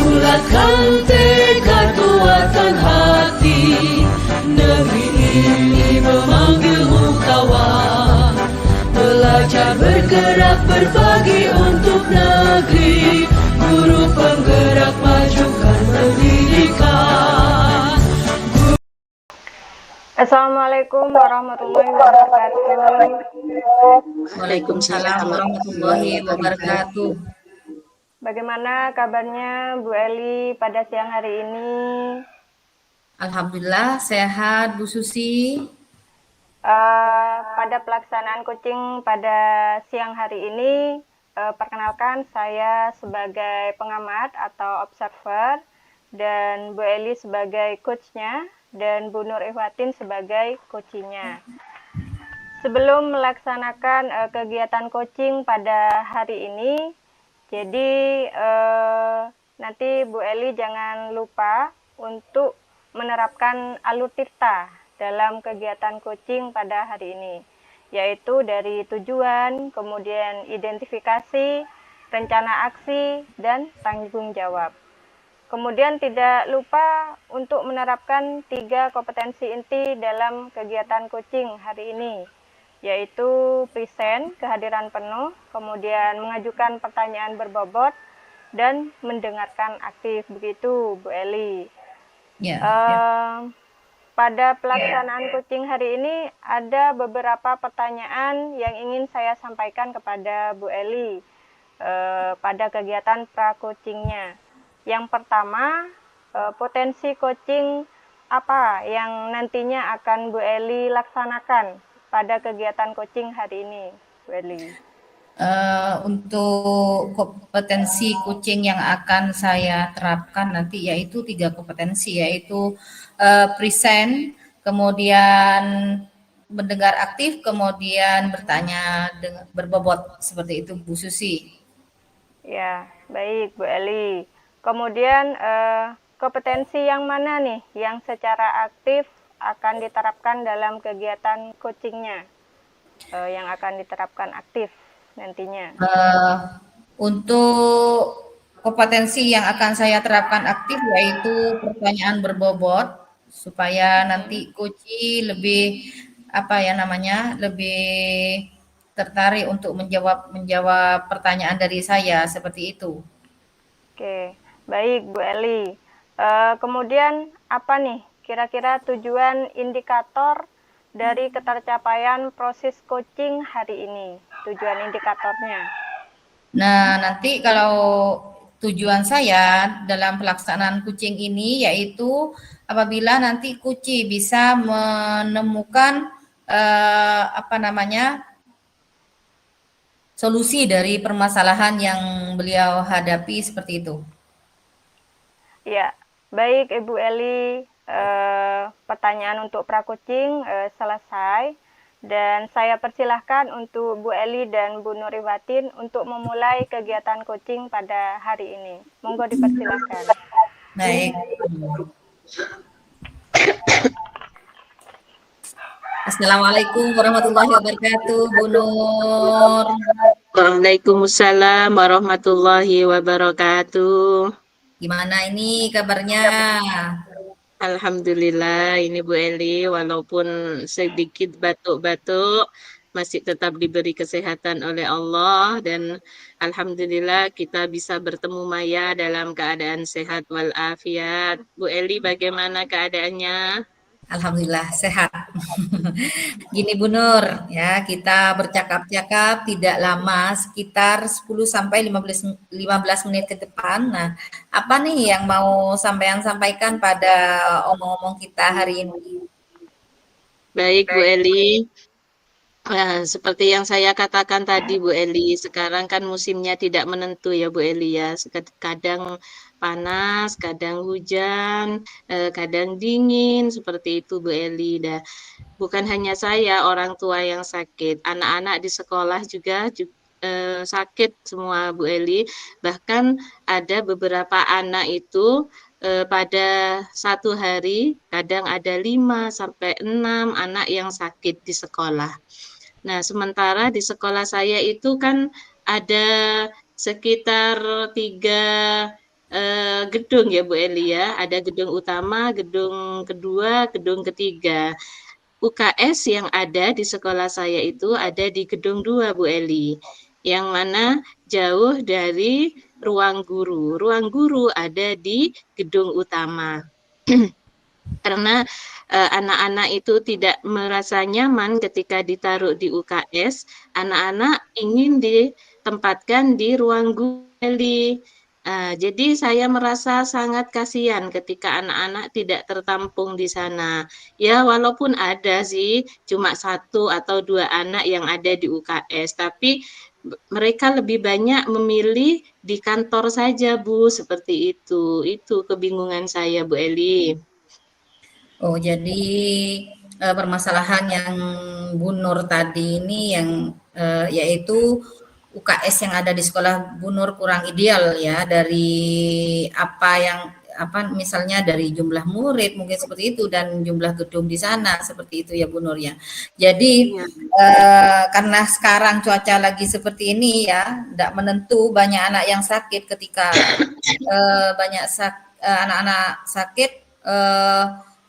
Bulatkan tekad, kuatkan hati, negeri ini memanggilmu kawan. Belajar bergerak berbagi untuk negeri, guru penggerak majukan pendidikan. Assalamualaikum warahmatullahi wabarakatuh. Waalaikumsalam warahmatullahi wabarakatuh. Bagaimana kabarnya Bu Eli pada siang hari ini? Alhamdulillah sehat Bu Susi. Pada pelaksanaan coaching pada siang hari ini, perkenalkan saya sebagai pengamat atau observer dan Bu Eli sebagai coachnya dan Bu Nur Ihwatin sebagai coachingnya. Sebelum melaksanakan kegiatan coaching pada hari ini, jadi nanti Bu Eli jangan lupa untuk menerapkan alur tirta dalam kegiatan coaching pada hari ini, yaitu dari tujuan, kemudian identifikasi, rencana aksi, dan tanggung jawab. Kemudian tidak lupa untuk menerapkan 3 kompetensi inti dalam kegiatan coaching hari ini, yaitu present, kehadiran penuh, kemudian mengajukan pertanyaan berbobot, dan mendengarkan aktif. Begitu Bu Eli. Pada pelaksanaan coaching hari ini ada beberapa pertanyaan yang ingin saya sampaikan kepada Bu Eli pada kegiatan pra-coachingnya. Yang pertama, potensi coaching apa yang nantinya akan Bu Eli laksanakan pada kegiatan coaching hari ini, Bu Eli? Untuk kompetensi coaching yang akan saya terapkan nanti yaitu 3 kompetensi, yaitu present, kemudian mendengar aktif, kemudian bertanya berbobot, seperti itu Bu Susi. Ya, baik Bu Eli. Kemudian kompetensi yang mana nih yang secara aktif akan diterapkan dalam kegiatan coachingnya, yang akan diterapkan aktif nantinya? Untuk kompetensi yang akan saya terapkan aktif yaitu pertanyaan berbobot, supaya nanti coach lebih lebih tertarik untuk menjawab pertanyaan dari saya, seperti itu. Oke, baik Bu Eli. Kemudian apa nih kira-kira tujuan indikator dari ketercapaian proses coaching hari ini? Tujuan indikatornya. Nah, nanti kalau tujuan saya dalam pelaksanaan coaching ini yaitu apabila nanti coach bisa menemukan solusi dari permasalahan yang beliau hadapi, seperti itu. Ya, baik Ibu Eli. Pertanyaan untuk pra-coaching selesai. Dan saya persilahkan untuk Bu Eli dan Bu Nuriwatin untuk memulai kegiatan coaching pada hari ini. Monggo dipersilahkan. Baik. Assalamualaikum warahmatullahi wabarakatuh, Bu Nur. Waalaikumsalam warahmatullahi wabarakatuh. Gimana ini kabarnya? Alhamdulillah, ini Bu Eli, walaupun sedikit batuk-batuk, masih tetap diberi kesehatan oleh Allah, dan alhamdulillah kita bisa bertemu Maya dalam keadaan sehat walafiat. Bu Eli, bagaimana keadaannya? Alhamdulillah sehat. Gini Bu Nur, ya kita bercakap-cakap tidak lama, sekitar 10 sampai 15 menit ke depan. Nah, apa nih yang mau sampean sampaikan pada omong-omong kita hari ini? Baik Bu Eli. Seperti yang saya katakan tadi Bu Eli, sekarang kan musimnya tidak menentu ya Bu Eli ya. Kadang panas, kadang hujan, kadang dingin, seperti itu Bu Eli. Bukan hanya saya, orang tua yang sakit, anak-anak di sekolah juga sakit semua Bu Eli. Bahkan ada beberapa anak itu pada satu hari kadang ada 5 sampai 6 anak yang sakit di sekolah. Nah, sementara di sekolah saya itu kan ada sekitar 3 gedung ya Bu Eli ya. Ada gedung utama, gedung kedua, gedung ketiga. UKS yang ada di sekolah saya itu ada di gedung 2 Bu Eli, yang mana jauh dari ruang guru. Ruang guru ada di gedung utama. Karena anak-anak itu tidak merasa nyaman ketika ditaruh di UKS, anak-anak ingin ditempatkan di ruang guru. Jadi saya merasa sangat kasihan ketika anak-anak tidak tertampung di sana. Ya, walaupun ada sih cuma 1 atau 2 anak yang ada di UKS, tapi mereka lebih banyak memilih di kantor saja, Bu, seperti itu. Itu kebingungan saya, Bu Eli. Oh, jadi permasalahan yang Bu Nur tadi ini yang yaitu UKS yang ada di sekolah Bu Nur kurang ideal ya, dari misalnya dari jumlah murid mungkin seperti itu dan jumlah gedung di sana seperti itu ya Bu Nur ya. Jadi karena sekarang cuaca lagi seperti ini ya, tidak menentu, banyak anak yang sakit ketika anak-anak sakit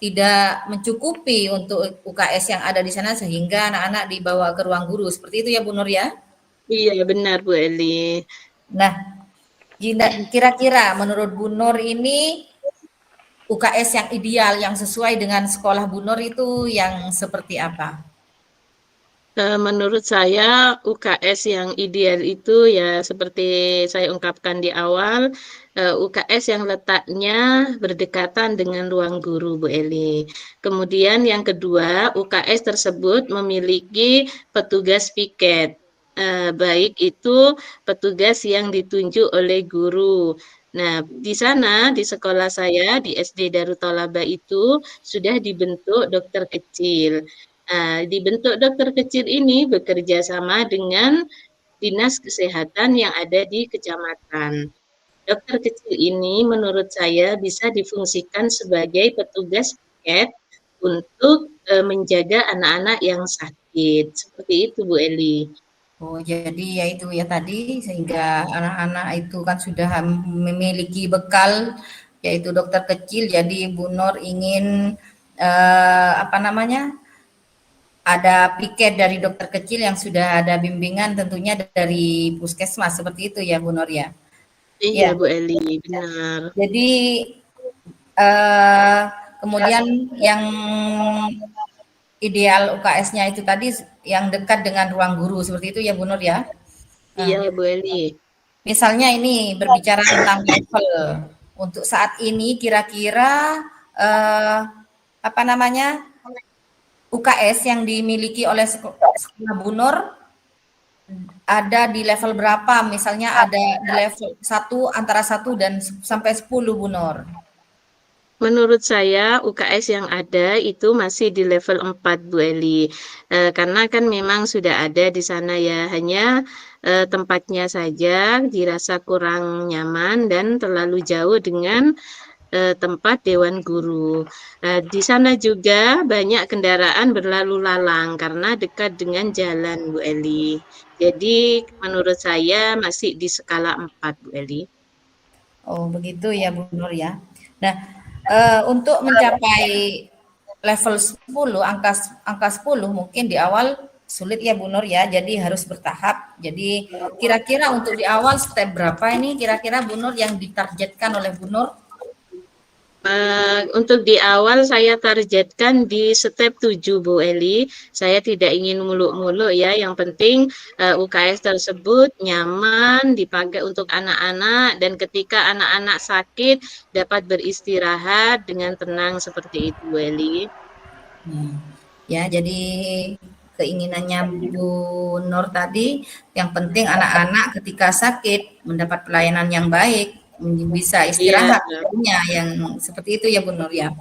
tidak mencukupi untuk UKS yang ada di sana sehingga anak-anak dibawa ke ruang guru. Seperti itu ya Bu Nur ya? Iya benar Bu Eli. Nah, kira-kira menurut Bu Nur ini UKS yang ideal, yang sesuai dengan sekolah Bu Nur itu yang seperti apa? Menurut saya UKS yang ideal itu ya seperti saya ungkapkan di awal, UKS yang letaknya berdekatan dengan ruang guru Bu Eli. Kemudian yang kedua, UKS tersebut memiliki petugas piket, baik itu petugas yang ditunjuk oleh guru. Nah, di sana di sekolah saya di SD Darut Thalaba itu sudah dibentuk dokter kecil. Dibentuk dokter kecil ini bekerja sama dengan dinas kesehatan yang ada di kecamatan. Dokter kecil ini menurut saya bisa difungsikan sebagai petugas piket untuk menjaga anak-anak yang sakit. Seperti itu Bu Eli. Oh, jadi ya itu ya tadi sehingga anak-anak itu kan sudah memiliki bekal yaitu dokter kecil. Jadi Bu Nur ingin ada piket dari dokter kecil yang sudah ada bimbingan tentunya dari puskesmas seperti itu ya Bu Nur ya. Iya ya. Bu Eli, benar. Jadi kemudian yang ideal UKS-nya itu tadi yang dekat dengan ruang guru seperti itu ya Bu Nur ya. Iya Bu Eli. Misalnya ini berbicara tentang level untuk saat ini kira-kira UKS yang dimiliki oleh sekolah Bu Nur ada di level berapa? Misalnya ada di level 1 antara 1 dan sampai 10 Bu Nur. Menurut saya UKS yang ada itu masih di level 4 Bu Eli. Karena kan memang sudah ada di sana ya, hanya tempatnya saja dirasa kurang nyaman dan terlalu jauh dengan tempat Dewan Guru. Di sana juga banyak kendaraan berlalu lalang karena dekat dengan jalan Bu Eli. Jadi menurut saya masih di skala 4 Bu Eli. Oh begitu ya Bu Nur ya. Nah, untuk mencapai level 10, angka 10 mungkin di awal sulit ya Bu Nur ya, jadi harus bertahap. Jadi kira-kira untuk di awal step berapa ini kira-kira Bu Nur yang ditargetkan oleh Bu Nur? Untuk di awal saya targetkan di step 7 Bu Eli. Saya tidak ingin muluk-muluk ya, yang penting UKS tersebut nyaman dipakai untuk anak-anak dan ketika anak-anak sakit dapat beristirahat dengan tenang seperti itu Bu Eli. Ya, jadi keinginannya Bu Nur tadi yang penting anak-anak ketika sakit mendapat pelayanan yang baik, bisa istirahat yang seperti itu ya Bu Nur ya.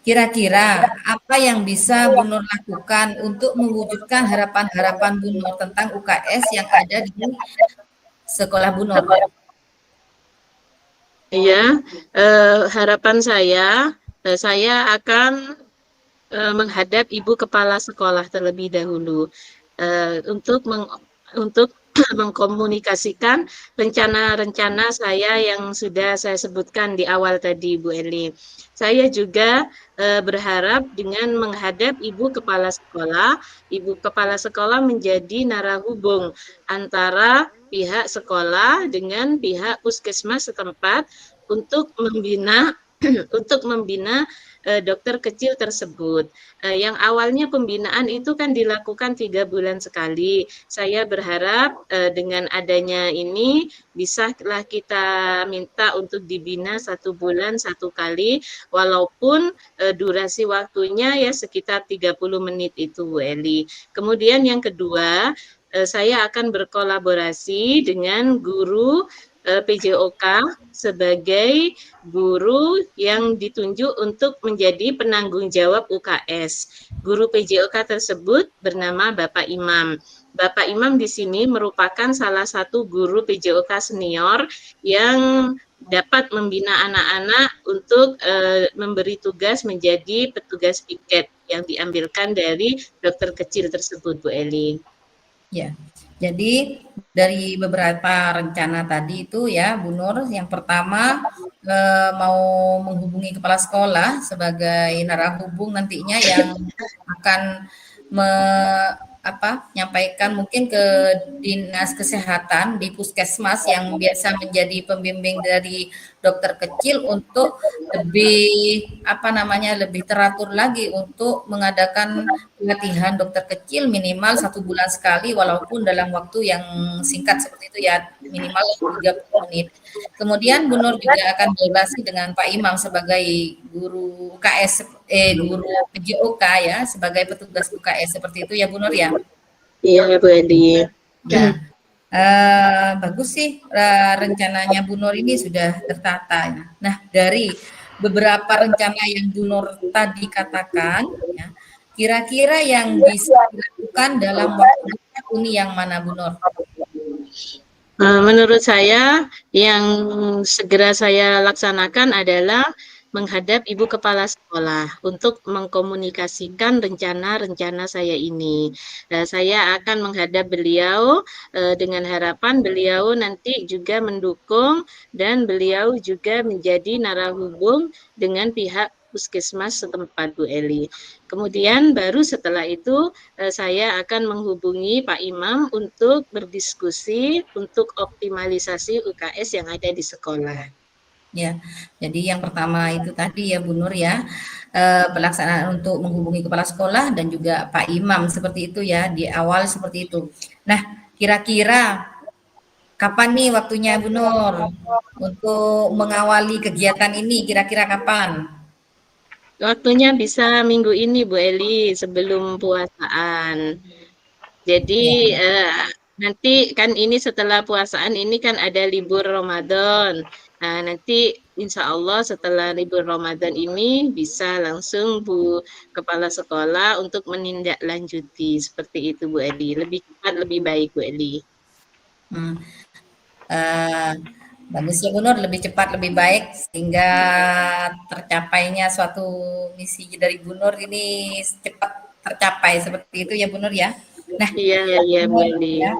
Kira-kira apa yang bisa Bu Nur lakukan untuk mewujudkan harapan-harapan Bu Nur tentang UKS yang ada di sekolah Bu Nur? Ya, harapan saya akan menghadap Ibu Kepala Sekolah terlebih dahulu untuk mengkomunikasikan rencana-rencana saya yang sudah saya sebutkan di awal tadi, Bu Eli. Saya juga berharap dengan menghadap Ibu Kepala Sekolah menjadi narahubung antara pihak sekolah dengan pihak puskesmas setempat untuk membina dokter kecil tersebut. Yang awalnya pembinaan itu kan dilakukan 3 bulan sekali. Saya berharap dengan adanya ini bisalah kita minta untuk dibina 1 bulan 1 kali, walaupun durasi waktunya ya sekitar 30 menit itu, Bu Eli. Kemudian yang kedua, saya akan berkolaborasi dengan guru PJOK sebagai guru yang ditunjuk untuk menjadi penanggung jawab UKS. Guru PJOK tersebut bernama Bapak Imam. Bapak Imam di sini merupakan salah satu guru PJOK senior yang dapat membina anak-anak untuk memberi tugas menjadi petugas piket yang diambilkan dari dokter kecil tersebut, Bu Eli. Ya, jadi dari beberapa rencana tadi itu ya, Bu Nur, yang pertama mau menghubungi kepala sekolah sebagai narahubung nantinya yang akan menyampaikan mungkin ke dinas kesehatan di puskesmas yang biasa menjadi pembimbing dari dokter kecil untuk lebih teratur lagi untuk mengadakan pelatihan dokter kecil minimal 1 bulan sekali walaupun dalam waktu yang singkat seperti itu ya, minimal 30 menit. Kemudian Bu Nur juga akan berkolaborasi dengan Pak Imam sebagai guru UKS guru PJOK ya, sebagai petugas UKS seperti itu ya Bu Nur ya. Iya Bu Eli. Ya. Bagus sih rencananya Bu Nur ini sudah tertata. Nah, dari beberapa rencana yang Bu Nur tadi katakan, ya, kira-kira yang bisa dilakukan dalam waktu dekat ini yang mana Bu Nur? Menurut saya yang segera saya laksanakan adalah menghadap Ibu Kepala Sekolah untuk mengkomunikasikan rencana-rencana saya ini. Saya akan menghadap beliau dengan harapan beliau nanti juga mendukung dan beliau juga menjadi narahubung dengan pihak puskesmas setempat, Bu Eli. Kemudian baru setelah itu saya akan menghubungi Pak Imam untuk berdiskusi untuk optimalisasi UKS yang ada di sekolah. Ya, jadi yang pertama itu tadi ya Bu Nur ya, pelaksanaan untuk menghubungi kepala sekolah dan juga Pak Imam seperti itu ya, di awal seperti itu. Nah, kira-kira kapan nih waktunya Bu Nur untuk mengawali kegiatan ini, kira-kira kapan? Waktunya bisa minggu ini Bu Eli sebelum puasaan. Jadi nanti kan ini setelah puasaan ini kan ada libur Ramadan. Nah, nanti insya Allah setelah libur Ramadan ini bisa langsung Bu Kepala Sekolah untuk menindaklanjuti seperti itu Bu Eli. Lebih cepat lebih baik Bu Eli. Bagus ya Bu Nur, lebih cepat lebih baik sehingga tercapainya suatu misi dari Bu Nur ini cepat tercapai seperti itu ya Bu Nur ya. Nah, iya Bu Eli. Ya,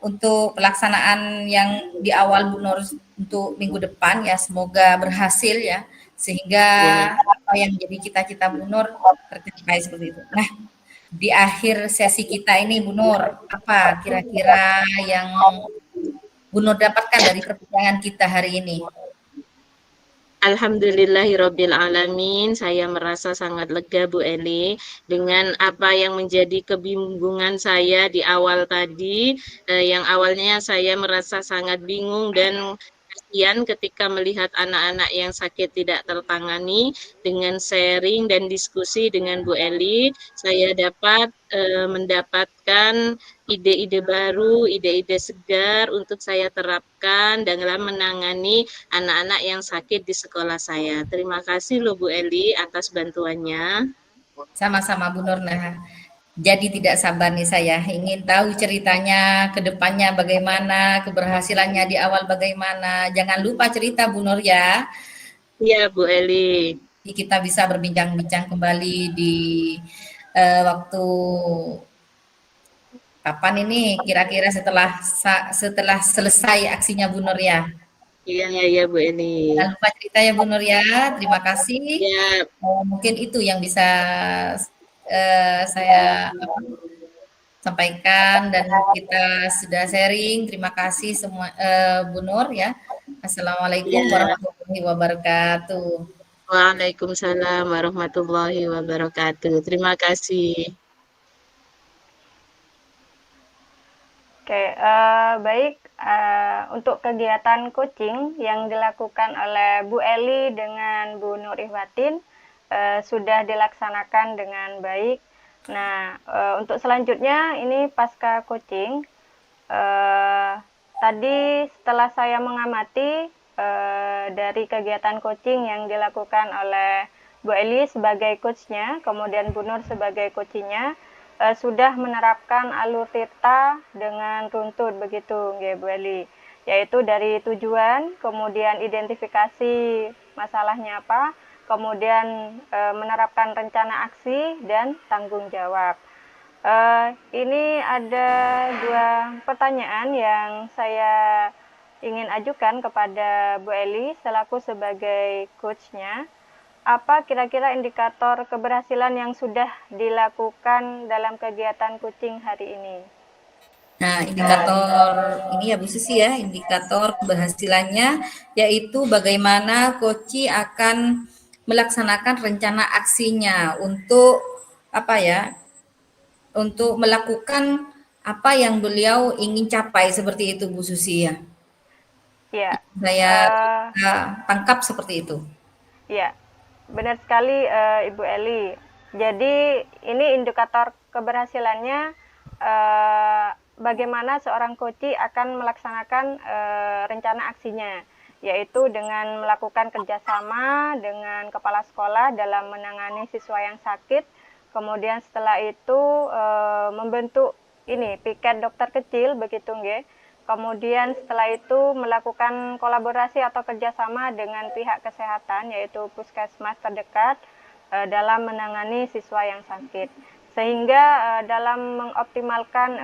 untuk pelaksanaan yang di awal Bu Nur untuk minggu depan ya semoga berhasil ya sehingga apa yang jadi cita-cita Bu Nur tercapai seperti itu. Nah, di akhir sesi kita ini Bu Nur, apa kira-kira yang Bu Nur dapatkan dari perbincangan kita hari ini? Alhamdulillahirrabbilalamin, saya merasa sangat lega Bu Eli dengan apa yang menjadi kebingungan saya di awal tadi, yang awalnya saya merasa sangat bingung dan kasihan ketika melihat anak-anak yang sakit tidak tertangani. Dengan sharing dan diskusi dengan Bu Eli, saya dapat mendapatkan ide-ide baru, ide-ide segar untuk saya terapkan dalam menangani anak-anak yang sakit di sekolah saya. Terima kasih loh Bu Eli atas bantuannya. Sama-sama Bu Nur. Nah, Jadi tidak sabar nih saya, ingin tahu ceritanya ke depannya bagaimana, keberhasilannya di awal bagaimana. Jangan lupa cerita Bu Nur ya. Iya, Bu Eli. Jadi kita bisa berbincang-bincang kembali di waktu kapan ini kira-kira setelah selesai aksinya Bu Nur ya. Iya, iya, Bu Eli. Jangan lupa cerita ya Bu Nur ya. Terima kasih. Ya, Mungkin itu yang bisa saya sampaikan dan kita sudah sharing. Terima kasih semua Bu Nur ya. Assalamualaikum ya. warahmatullahi wabarakatuh. Waalaikumsalam warahmatullahi wabarakatuh. Terima kasih. Oke, baik. Untuk kegiatan coaching yang dilakukan oleh Bu Eli dengan Bu Nur Ihwatin sudah dilaksanakan dengan baik. Nah, untuk selanjutnya ini pasca coaching. Tadi setelah saya mengamati dari kegiatan coaching yang dilakukan oleh Bu Eli sebagai coachnya, kemudian Bu Nur sebagai coachingnya, sudah menerapkan alur tirta dengan runtut begitu, nggih Bu Eli. Yaitu dari tujuan, kemudian identifikasi masalahnya apa, kemudian menerapkan rencana aksi dan tanggung jawab. Ini ada 2 pertanyaan yang saya ingin ajukan kepada Bu Eli selaku sebagai coach-nya. Apa kira-kira indikator keberhasilan yang sudah dilakukan dalam kegiatan coaching hari ini? Nah, indikator ini ya Bu Susi ya, indikator keberhasilannya yaitu bagaimana coach akan melaksanakan rencana aksinya untuk apa ya? Untuk melakukan apa yang beliau ingin capai seperti itu Bu Susi ya. Ya, Saya tangkap seperti itu. ya, benar sekali Ibu Eli. Jadi ini indikator keberhasilannya bagaimana seorang coach akan melaksanakan rencana aksinya, yaitu dengan melakukan kerjasama dengan kepala sekolah dalam menangani siswa yang sakit. Kemudian setelah itu membentuk ini piket dokter kecil begitu nggih. Kemudian setelah itu melakukan kolaborasi atau kerjasama dengan pihak kesehatan yaitu puskesmas terdekat dalam menangani siswa yang sakit. Sehingga dalam mengoptimalkan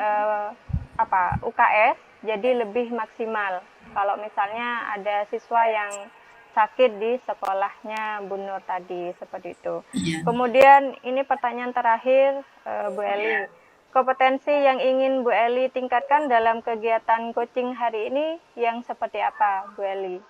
UKS jadi lebih maksimal. Kalau misalnya ada siswa yang sakit di sekolahnya Bu Nur tadi seperti itu. Ya. Kemudian ini pertanyaan terakhir Bu Eli. Kompetensi yang ingin Bu Eli tingkatkan dalam kegiatan coaching hari ini yang seperti apa Bu Eli?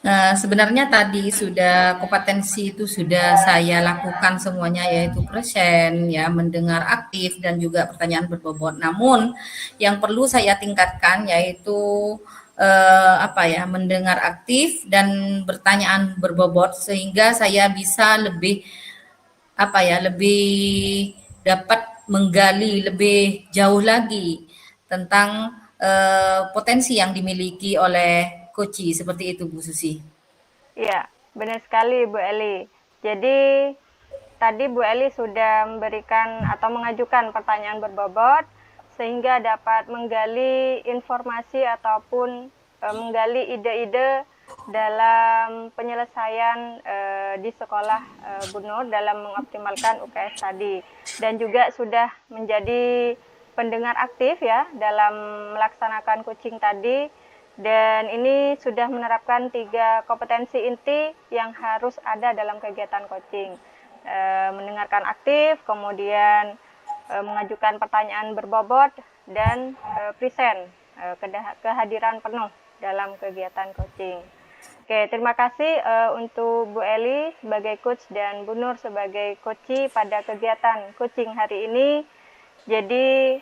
Nah, sebenarnya tadi sudah kompetensi itu sudah saya lakukan semuanya yaitu present ya, mendengar aktif dan juga pertanyaan berbobot. Namun yang perlu saya tingkatkan yaitu mendengar aktif dan pertanyaan berbobot sehingga saya bisa lebih lebih dapat menggali lebih jauh lagi tentang potensi yang dimiliki oleh coach seperti itu Bu Susi. Iya, benar sekali Bu Eli. Jadi tadi Bu Eli sudah memberikan atau mengajukan pertanyaan berbobot sehingga dapat menggali informasi ataupun menggali ide-ide dalam penyelesaian di sekolah Bu Nur dalam mengoptimalkan UKS tadi, dan juga sudah menjadi pendengar aktif ya dalam melaksanakan coaching tadi, dan ini sudah menerapkan 3 kompetensi inti yang harus ada dalam kegiatan coaching. Mendengarkan aktif, kemudian mengajukan pertanyaan berbobot, dan present, kehadiran penuh dalam kegiatan coaching. Oke, terima kasih untuk Bu Eli sebagai coach dan Bu Nur sebagai coach pada kegiatan coaching hari ini. Jadi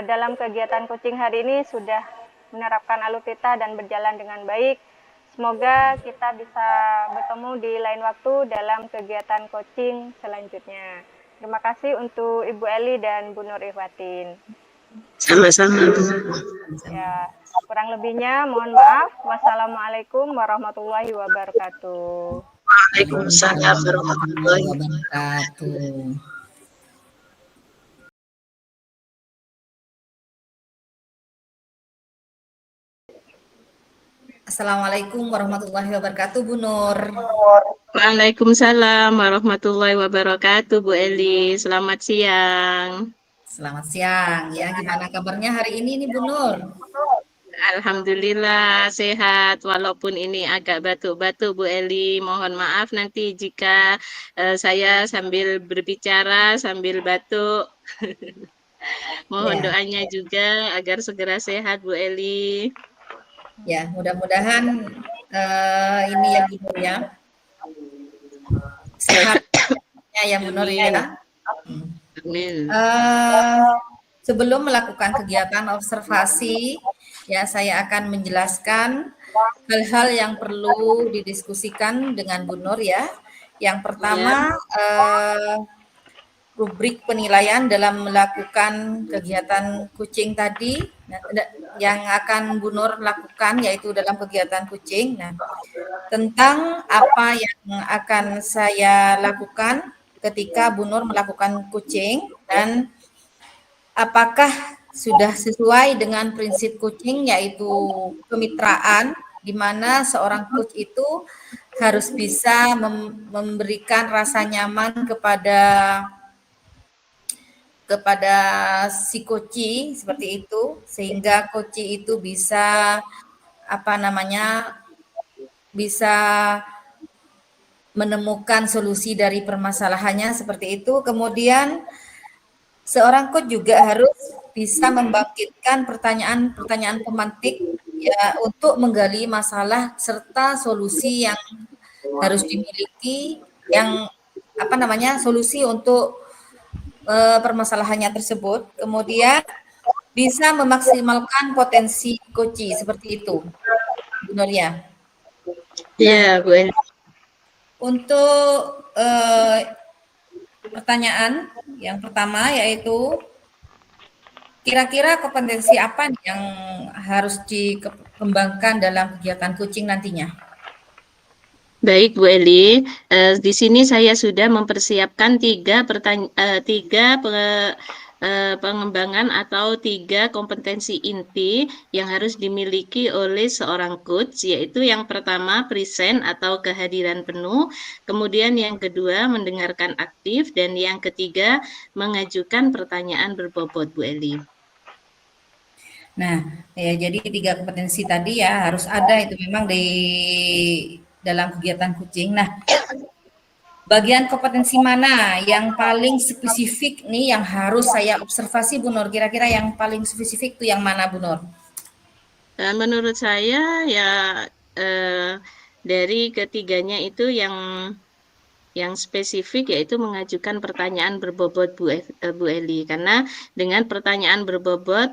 dalam kegiatan coaching hari ini sudah menerapkan alur tirta dan berjalan dengan baik. Semoga kita bisa bertemu di lain waktu dalam kegiatan coaching selanjutnya. Terima kasih untuk Ibu Eli dan Bu Nur Ihwatin. Sama-sama. Ya, kurang lebihnya mohon maaf. Wassalamualaikum warahmatullahi wabarakatuh. Waalaikumsalam warahmatullahi wabarakatuh. Assalamualaikum warahmatullahi wabarakatuh, Bu Nur. Waalaikumsalam warahmatullahi wabarakatuh, Bu Eli. Selamat siang. Selamat siang ya. Gimana kabarnya hari ini nih, Bu Nur? Alhamdulillah sehat, walaupun ini agak batuk-batuk, Bu Eli. Mohon maaf nanti jika saya sambil berbicara sambil batuk. Mohon Ya, doanya juga agar segera sehat, Bu Eli. ya. Mudah-mudahan ini ya, Bu Nur ya. Sehatnya ya, Bu Nur Amin. ya. Amin. Sebelum melakukan kegiatan observasi, ya saya akan menjelaskan hal-hal yang perlu didiskusikan dengan Bu Nur ya. Yang pertama, rubrik penilaian dalam melakukan kegiatan kucing tadi yang akan Bu Nur lakukan yaitu dalam kegiatan kucing. Nah, tentang apa yang akan saya lakukan ketika Bu Nur melakukan kucing dan apakah sudah sesuai dengan prinsip kucing yaitu kemitraan di mana seorang coach itu harus bisa memberikan rasa nyaman kepada si koci seperti itu sehingga koci itu bisa bisa menemukan solusi dari permasalahannya seperti itu. Kemudian seorang coach juga harus bisa membangkitkan pertanyaan-pertanyaan pemantik ya untuk menggali masalah serta solusi yang harus dimiliki yang solusi untuk permasalahannya tersebut, kemudian bisa memaksimalkan potensi koci seperti itu, benar ya? Iya, Bu Eli. Untuk pertanyaan yang pertama yaitu kira-kira kompetensi apa yang harus dikembangkan dalam kegiatan coaching nantinya? Baik, Bu Eli. Di sini saya sudah mempersiapkan pengembangan atau 3 kompetensi inti yang harus dimiliki oleh seorang coach, yaitu yang pertama present atau kehadiran penuh, kemudian yang kedua mendengarkan aktif, dan yang ketiga mengajukan pertanyaan berbobot, Bu Eli. Nah, ya jadi 3 kompetensi tadi ya harus ada itu memang di dalam kegiatan coaching. Nah, bagian kompetensi mana yang paling spesifik nih yang harus saya observasi Bu Nur? Kira-kira yang paling spesifik itu yang mana Bu Nur? Menurut saya ya dari ketiganya itu yang spesifik yaitu mengajukan pertanyaan berbobot, Bu Eli, karena dengan pertanyaan berbobot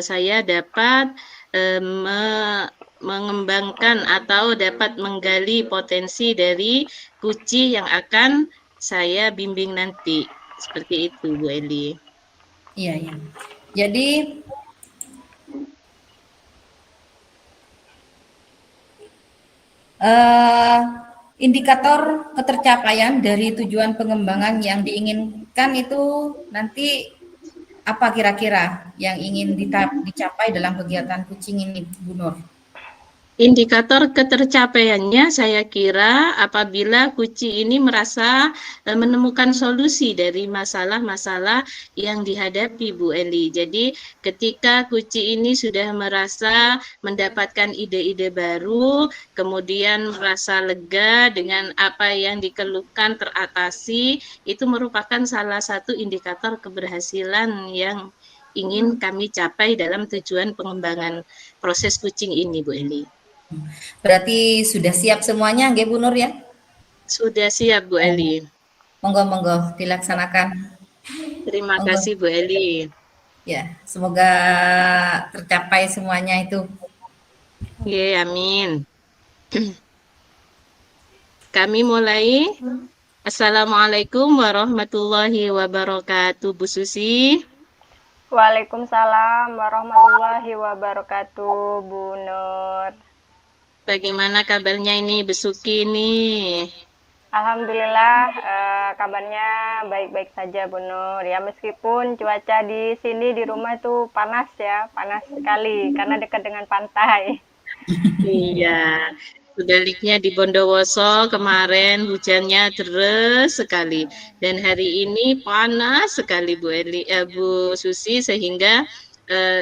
saya dapat mengembangkan atau dapat menggali potensi dari kuci yang akan saya bimbing nanti. Seperti itu, Bu Eli. Iya, iya. Jadi indikator ketercapaian dari tujuan pengembangan yang diinginkan itu nanti apa kira-kira yang ingin dicapai dalam kegiatan coaching ini, Bu Nur? Indikator ketercapaiannya saya kira apabila kuci ini merasa menemukan solusi dari masalah-masalah yang dihadapi, Bu Eli. Jadi ketika kuci ini sudah merasa mendapatkan ide-ide baru, kemudian merasa lega dengan apa yang dikeluhkan teratasi, itu merupakan salah satu indikator keberhasilan yang ingin kami capai dalam tujuan pengembangan proses kucing ini, Bu Eli. Berarti sudah siap semuanya, nggih Bu Nur ya? Sudah siap, Bu Eli. Monggo dilaksanakan. Terima kasih, Bu Eli. Ya, semoga tercapai semuanya itu. Ya, amin. Kami mulai. Assalamualaikum warahmatullahi wabarakatuh, Bu Susi. Waalaikumsalam warahmatullahi wabarakatuh, Bu Nur. Bagaimana kabarnya ini, Bu Suki nih? Alhamdulillah kabarnya baik-baik saja, Bu Nur. Ya meskipun cuaca di sini di rumah itu panas ya, panas sekali karena dekat dengan pantai. Iya, sebaliknya di Bondowoso kemarin hujannya deras sekali dan hari ini panas sekali Bu Susi sehingga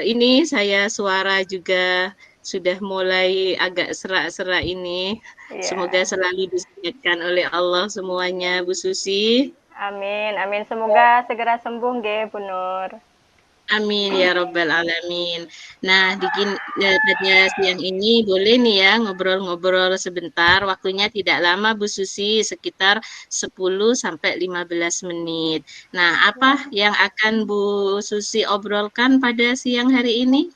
ini saya suara juga sudah mulai agak serak-serak ini. Semoga Iya. selalu disehatkan oleh Allah semuanya Bu Susi. Amin, amin. Semoga segera sembuh nggih, Bu Nur. Amin ya robbal alamin. Nah, pada siang ini boleh nih ya ngobrol-ngobrol sebentar. Waktunya tidak lama Bu Susi, sekitar 10 sampai 15 menit. Nah, apa yang akan Bu Susi obrolkan pada siang hari ini?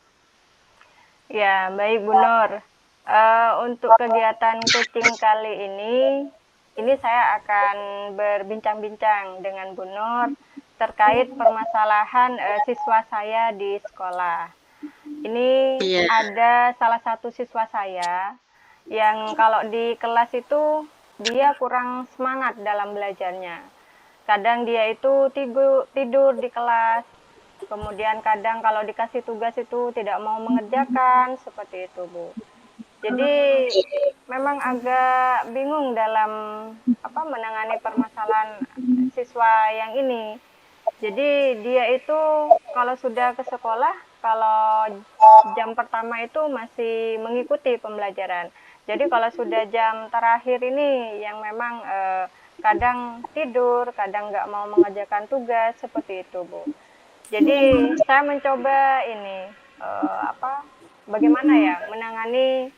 Ya, baik Bu Nur. Untuk kegiatan coaching kali ini saya akan berbincang-bincang dengan Bu Nur terkait permasalahan siswa saya di sekolah. Ini Iya, ada salah satu siswa saya yang kalau di kelas itu dia kurang semangat dalam belajarnya. Kadang dia itu tidur di kelas, kemudian kadang kalau dikasih tugas itu tidak mau mengerjakan, seperti itu, Bu. Jadi memang agak bingung dalam menangani permasalahan siswa yang ini. Jadi dia itu kalau sudah ke sekolah, kalau jam pertama itu masih mengikuti pembelajaran. Jadi kalau sudah jam terakhir ini yang memang kadang tidur, kadang nggak mau mengerjakan tugas, seperti itu, Bu. Jadi saya mencoba ini bagaimana ya menangani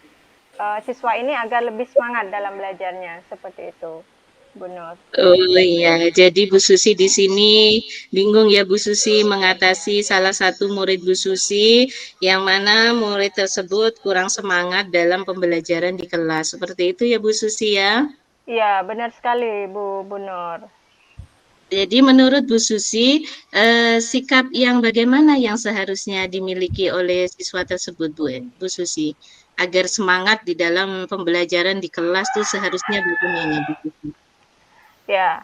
siswa ini agar lebih semangat dalam belajarnya, seperti itu, Bu Nur. oh iya, jadi Bu Susi di sini bingung ya Bu Susi mengatasi salah satu murid Bu Susi yang mana murid tersebut kurang semangat dalam pembelajaran di kelas. Seperti itu ya Bu Susi ya. Iya, benar sekali, Bu Nur. Jadi menurut Bu Susi, sikap yang bagaimana yang seharusnya dimiliki oleh siswa tersebut Bu Susi? Agar semangat di dalam pembelajaran di kelas tuh seharusnya bagaimana Bu Susi? Ya,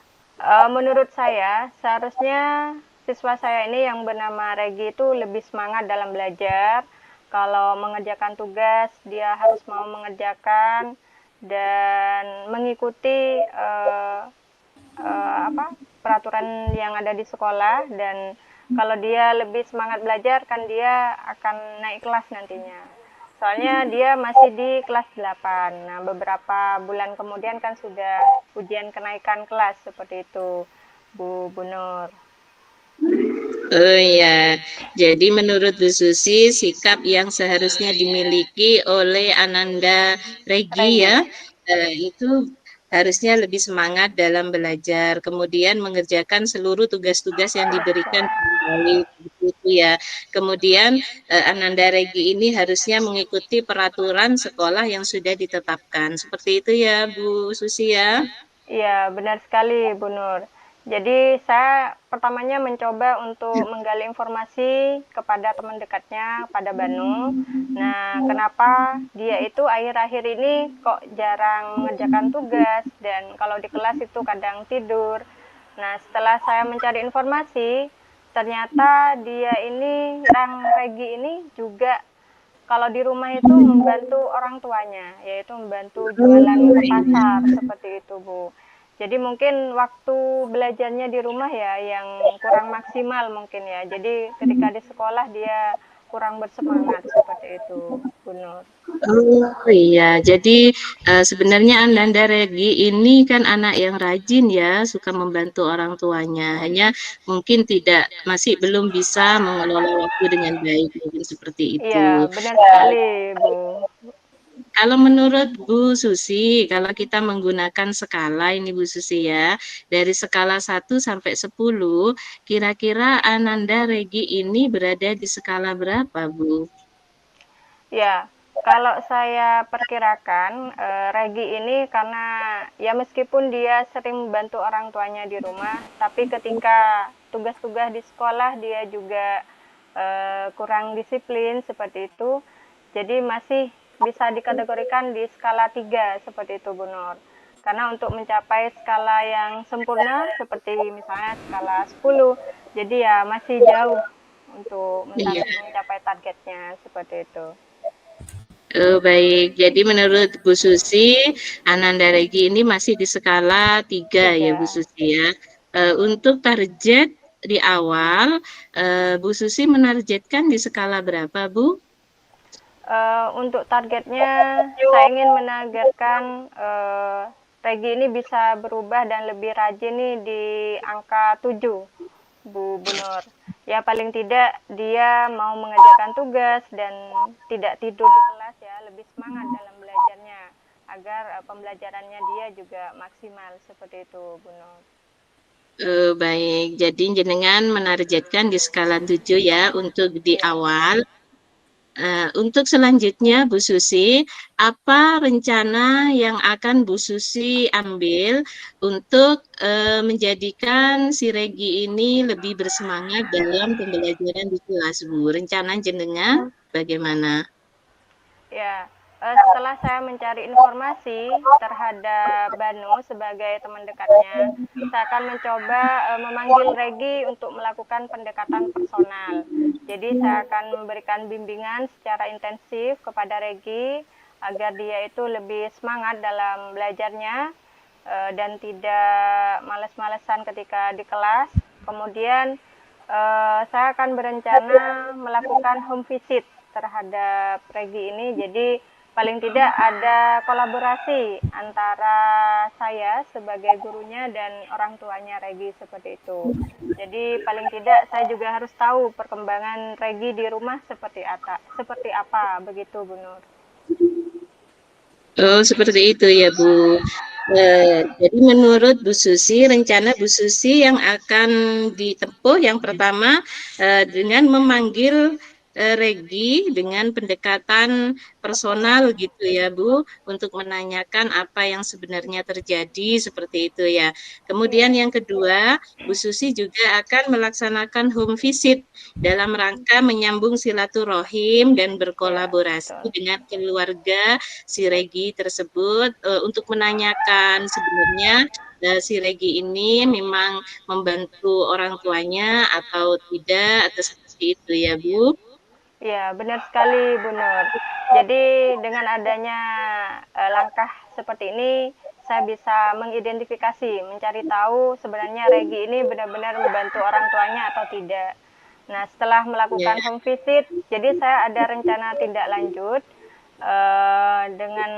menurut saya seharusnya siswa saya ini yang bernama Regi itu lebih semangat dalam belajar. Kalau mengerjakan tugas, dia harus mau mengerjakan dan mengikuti peraturan yang ada di sekolah. Dan kalau dia lebih semangat belajar, kan dia akan naik kelas nantinya. Soalnya dia masih di kelas 8. Nah, beberapa bulan kemudian kan sudah ujian kenaikan kelas, seperti itu, Bu Nur. Oh iya, jadi menurut Bu Susi, sikap yang seharusnya dimiliki oleh Ananda Regi Regi. ya, itu harusnya lebih semangat dalam belajar, kemudian mengerjakan seluruh tugas-tugas yang diberikan dengan baik, begitu ya. Kemudian Ananda Regi ini harusnya mengikuti peraturan sekolah yang sudah ditetapkan. Seperti itu ya, Bu Susi ya. Iya, benar sekali, Bu Nur. Jadi saya pertamanya mencoba untuk menggali informasi kepada teman dekatnya, pada Banu. Nah, kenapa dia itu akhir-akhir ini kok jarang mengerjakan tugas dan kalau di kelas itu kadang tidur. Nah, setelah saya mencari informasi, ternyata dia ini, Regi ini juga kalau di rumah itu membantu orang tuanya, yaitu membantu jualan ke pasar, seperti itu, Bu. Jadi mungkin waktu belajarnya di rumah ya yang kurang maksimal mungkin ya. Jadi ketika di sekolah dia kurang bersemangat, seperti itu, Bu Nur. Oh iya, jadi sebenarnya Ananda Regi ini kan anak yang rajin ya, suka membantu orang tuanya. Hanya mungkin masih belum bisa mengelola waktu dengan baik, mungkin seperti Iya, itu. benar sekali, Bu. Kalau menurut Bu Susi, kalau kita menggunakan skala ini Bu Susi ya, dari skala 1 sampai 10, kira-kira Ananda Regi ini berada di skala berapa, Bu? Ya, kalau saya perkirakan Regi ini karena ya meskipun dia sering membantu orang tuanya di rumah, tapi ketika tugas-tugas di sekolah dia juga kurang disiplin, seperti itu. Jadi masih bisa dikategorikan di skala 3, seperti itu, Bu Nur. Karena untuk mencapai skala yang sempurna seperti misalnya skala 10, jadi ya masih jauh untuk Iya. mencapai targetnya, seperti itu. Oh, baik. Jadi menurut Bu Susi, Ananda Regi ini masih di skala 3 ya Bu 3. Susi ya. Untuk target di awal, Bu Susi menargetkan di skala berapa Bu? Untuk targetnya, saya ingin menargetkan Regi ini bisa berubah dan lebih rajin nih di angka 7, Bu Nur. Ya paling tidak dia mau mengerjakan tugas dan tidak tidur di kelas ya, lebih semangat dalam belajarnya agar pembelajarannya dia juga maksimal seperti itu, Bu Nur. Baik. Jadi jenengan menargetkan di skala 7 ya untuk di Iya. awal. Untuk selanjutnya Bu Susi, apa rencana yang akan Bu Susi ambil untuk menjadikan si Regi ini lebih bersemangat dalam pembelajaran di kelas Bu? Rencana jenengan bagaimana? Ya, setelah saya mencari informasi terhadap Banu sebagai teman dekatnya, saya akan mencoba memanggil Regi untuk melakukan pendekatan personal. Jadi saya akan memberikan bimbingan secara intensif kepada Regi agar dia itu lebih semangat dalam belajarnya dan tidak males-malesan ketika di kelas. Kemudian saya akan berencana melakukan home visit terhadap Regi ini. Jadi paling tidak ada kolaborasi antara saya sebagai gurunya dan orang tuanya Regi seperti itu. Jadi paling tidak saya juga harus tahu perkembangan Regi di rumah seperti apa begitu Bu Nur. Oh, seperti itu ya, Bu. Jadi menurut Bu Susi, rencana Bu Susi yang akan ditempuh yang pertama dengan memanggil Regi dengan pendekatan personal gitu ya, Bu, untuk menanyakan apa yang sebenarnya terjadi seperti itu ya. Kemudian Iya, yang kedua, Bu Susi juga akan melaksanakan home visit dalam rangka menyambung silaturahim dan iya, berkolaborasi betul. dengan keluarga si Regi tersebut untuk menanyakan sebenarnya si Regi ini memang membantu orang tuanya atau tidak atau seperti itu ya Bu. Iya, benar sekali Bu Nur. Jadi dengan adanya langkah seperti ini, saya bisa mengidentifikasi, mencari tahu sebenarnya Regi ini benar-benar membantu orang tuanya atau tidak. Nah, setelah Ya, melakukan home visit, jadi saya ada rencana tindak lanjut dengan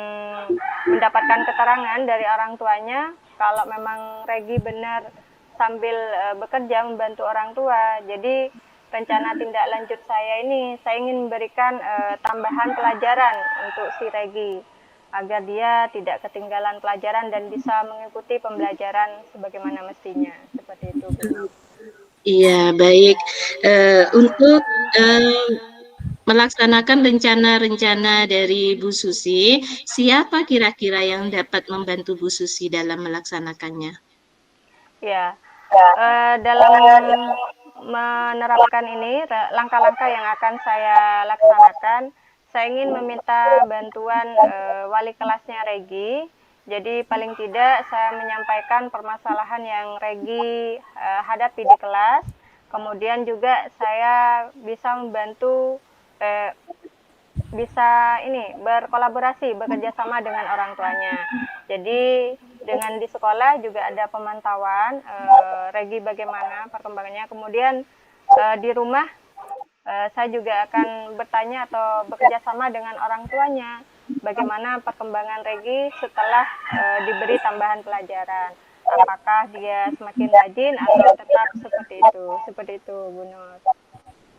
mendapatkan keterangan dari orang tuanya kalau memang Regi benar sambil bekerja membantu orang tua. Jadi rencana tindak lanjut saya ini, saya ingin memberikan tambahan pelajaran untuk si Regi agar dia tidak ketinggalan pelajaran dan bisa mengikuti pembelajaran sebagaimana mestinya. Seperti itu, Bu Nur. iya baik. Untuk melaksanakan rencana-rencana dari Bu Susi, siapa kira-kira yang dapat membantu Bu Susi dalam melaksanakannya? Ya, dalam menerapkan ini, langkah-langkah yang akan saya laksanakan, saya ingin meminta bantuan wali kelasnya Regi. Jadi paling tidak saya menyampaikan permasalahan yang Regi hadapi di kelas. Kemudian juga saya bisa membantu bisa ini berkolaborasi, bekerja sama dengan orang tuanya. Jadi dengan di sekolah juga ada pemantauan Regi bagaimana perkembangannya. Kemudian di rumah saya juga akan bertanya atau bekerja sama dengan orang tuanya bagaimana perkembangan Regi setelah diberi tambahan pelajaran. Apakah dia semakin rajin atau tetap seperti itu, Bu Nur.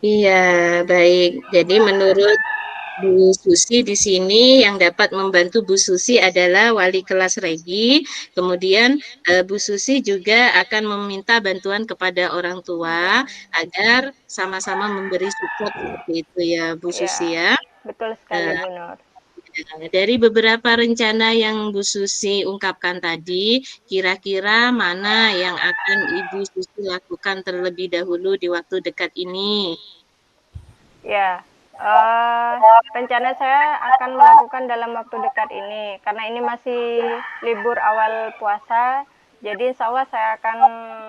Iya, baik. Jadi menurut Bu Susi di sini yang dapat membantu Bu Susi adalah wali kelas Regi. Kemudian Bu Susi juga akan meminta bantuan kepada orang tua agar sama-sama memberi support seperti itu ya Bu Susi Ya, ya. betul sekali, Eh, Bu Nur. dari beberapa rencana yang Bu Susi ungkapkan tadi, kira-kira mana yang akan Ibu Susi lakukan terlebih dahulu di waktu dekat ini? Ya, eh, rencana saya akan melakukan dalam waktu dekat ini, karena ini masih libur awal puasa, jadi insya Allah saya akan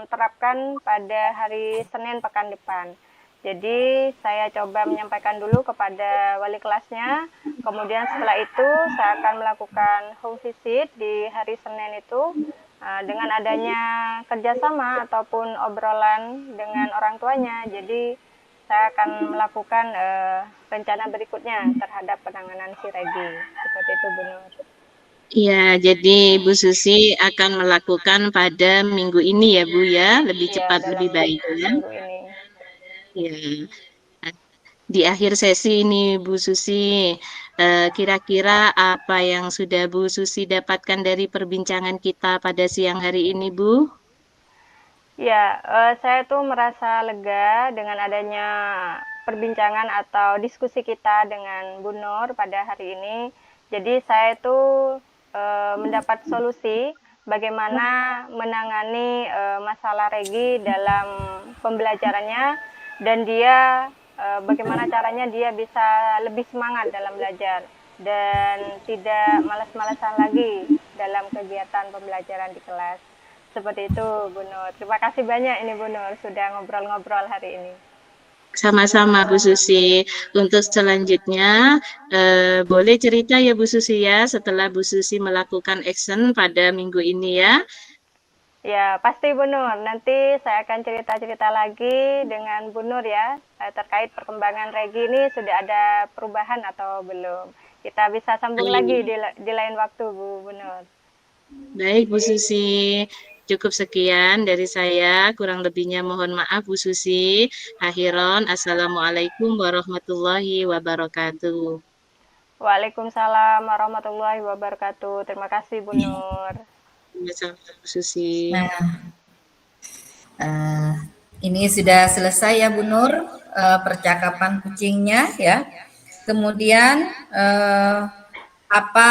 terapkan pada hari Senin pekan depan. Jadi saya coba menyampaikan dulu kepada wali kelasnya, kemudian setelah itu saya akan melakukan home visit di hari Senin itu dengan adanya kerjasama ataupun obrolan dengan orang tuanya. Jadi saya akan melakukan rencana berikutnya terhadap penanganan si Regi. Seperti itu, Bu Nur. Ya, jadi Bu Susi akan melakukan pada minggu ini ya Bu ya, lebih Iya, cepat dalam lebih baik ya. minggu ini. Ya. Di akhir sesi ini Bu Susi, kira-kira apa yang sudah Bu Susi dapatkan dari perbincangan kita pada siang hari ini Bu? Ya, saya tuh merasa lega dengan adanya perbincangan atau diskusi kita dengan Bu Nur pada hari ini. Jadi saya tuh mendapat solusi bagaimana menangani masalah Regi dalam pembelajarannya dan dia bagaimana caranya dia bisa lebih semangat dalam belajar dan tidak malas-malasan lagi dalam kegiatan pembelajaran di kelas. Seperti itu, Bu Nur. Terima kasih banyak ini Bu Nur sudah ngobrol-ngobrol hari ini. Sama-sama Bu Susi. Untuk selanjutnya, boleh cerita ya Bu Susi ya, setelah Bu Susi melakukan action pada minggu ini ya. Ya, pasti Bu Nur. Nanti saya akan cerita-cerita lagi dengan Bu Nur ya, terkait perkembangan Regi ini sudah ada perubahan atau belum. Kita bisa sambung lagi di lain waktu, Bu Nur. Baik Bu Susi, cukup sekian dari saya, kurang lebihnya mohon maaf Bu Susi. Akhiron, Assalamualaikum warahmatullahi wabarakatuh. Waalaikumsalam warahmatullahi wabarakatuh. Terima kasih Bu Nur. Sama-sama Bu Susi. Nah, ini sudah selesai ya Bu Nur, percakapan kucingnya ya. Kemudian apa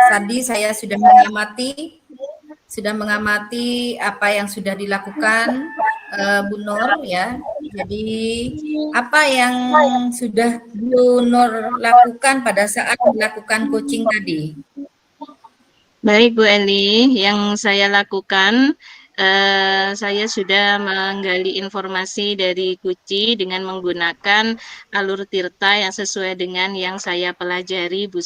tadi saya sudah mengamati apa yang sudah dilakukan Bu Nur ya. Jadi apa yang sudah Bu Nur lakukan pada saat melakukan coaching tadi? Baik Bu Eli, yang saya lakukan, saya sudah menggali informasi dari Kuci dengan menggunakan alur tirta yang sesuai dengan yang saya pelajari Bu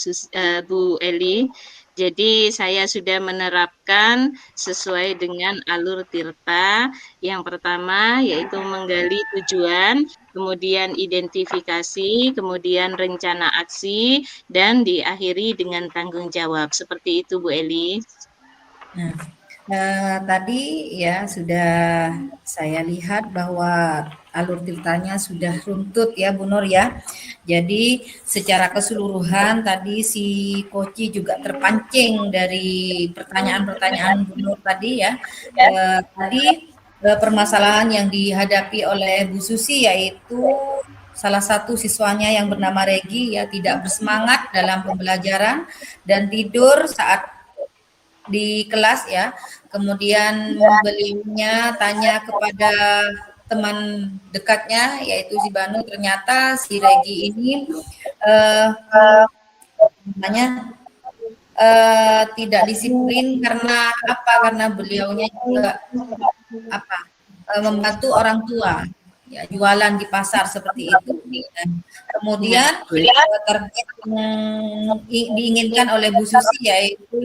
Eli. Jadi saya sudah menerapkan sesuai dengan alur tirta. Yang pertama yaitu menggali tujuan, kemudian identifikasi, kemudian rencana aksi, dan diakhiri dengan tanggung jawab. Seperti itu Bu Eli. Tadi ya sudah saya lihat bahwa alur tirtanya sudah runtut ya Bu Nur ya. Jadi secara keseluruhan tadi si Koci juga terpancing dari pertanyaan-pertanyaan Bu Nur tadi ya. Tadi permasalahan yang dihadapi oleh Bu Susi yaitu salah satu siswanya yang bernama Regi ya tidak bersemangat dalam pembelajaran dan tidur saat di kelas ya. Kemudian beliaunya tanya kepada teman dekatnya yaitu si Banu, ternyata si Regi ini tidak disiplin karena apa? Karena beliaunya juga membantu orang tua ya, jualan di pasar seperti itu. Dan kemudian target yang diinginkan oleh Bu Susi yaitu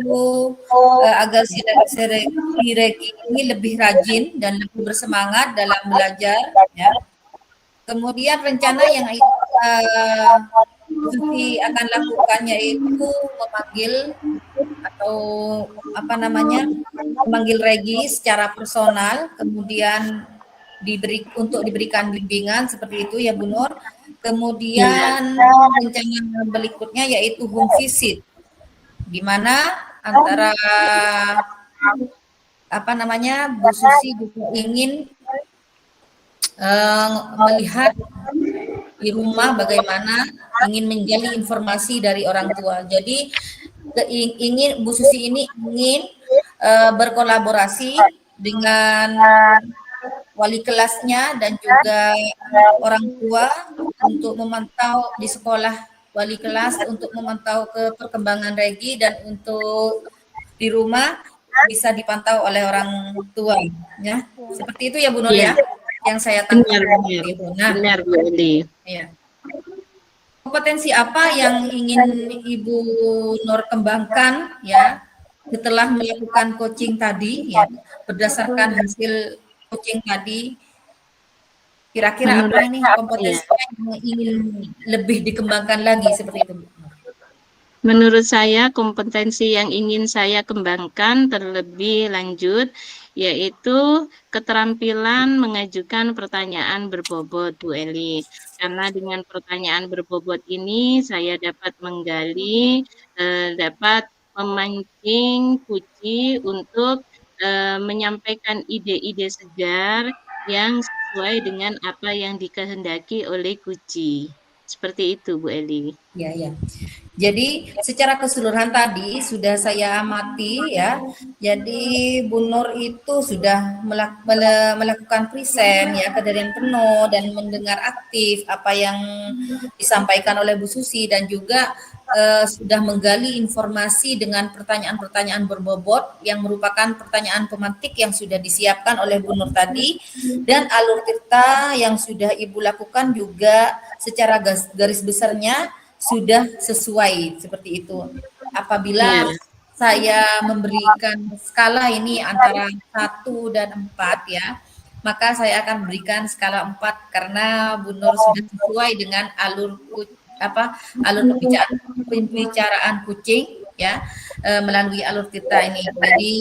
agar si Regi ini lebih rajin dan lebih bersemangat dalam belajar. Ya. Kemudian rencana yang Bu Susi akan lakukan yaitu memanggil atau memanggil Regi secara personal, kemudian diberikan bimbingan seperti itu ya Bu Nur. Kemudian rencana berikutnya yaitu home visit, di mana antara Bu Susi juga ingin melihat di rumah bagaimana, ingin menggali informasi dari orang tua. Jadi Bu Susi ini ingin berkolaborasi dengan wali kelasnya dan juga orang tua untuk memantau di sekolah wali kelas untuk memantau ke perkembangan Regi dan untuk di rumah bisa dipantau oleh orang tua ya. Seperti itu ya Bu Nur ya. yang saya tangkap. Benar, Itu. Nah, benar Bu Eli. ya. Kompetensi apa yang ingin Ibu Nur kembangkan ya setelah melakukan coaching tadi ya berdasarkan hasil coaching tadi kira-kira apa ini kompetensi yang ingin lebih dikembangkan lagi seperti itu Bu? Menurut saya kompetensi yang ingin saya kembangkan terlebih lanjut yaitu keterampilan mengajukan pertanyaan berbobot Bu Eli. Karena dengan pertanyaan berbobot ini saya dapat menggali, dapat memancing Kuci untuk menyampaikan ide-ide segar yang sesuai dengan apa yang dikehendaki oleh Kuci. Seperti itu Bu Eli. Ya, ya. Jadi secara keseluruhan tadi sudah saya amati ya. Jadi Bu Nur itu sudah melakukan present ya kesadaran penuh dan mendengar aktif apa yang disampaikan oleh Bu Susi dan juga sudah menggali informasi dengan pertanyaan-pertanyaan berbobot yang merupakan pertanyaan pemantik yang sudah disiapkan oleh Bu Nur tadi dan alur tirta yang sudah Ibu lakukan juga secara garis besarnya sudah sesuai seperti itu. Apabila saya memberikan skala ini antara 1 dan 4 ya, maka saya akan berikan skala 4 karena Bu Nur sudah sesuai dengan alur pembicaraan kucing ya melalui alur kita ini. Jadi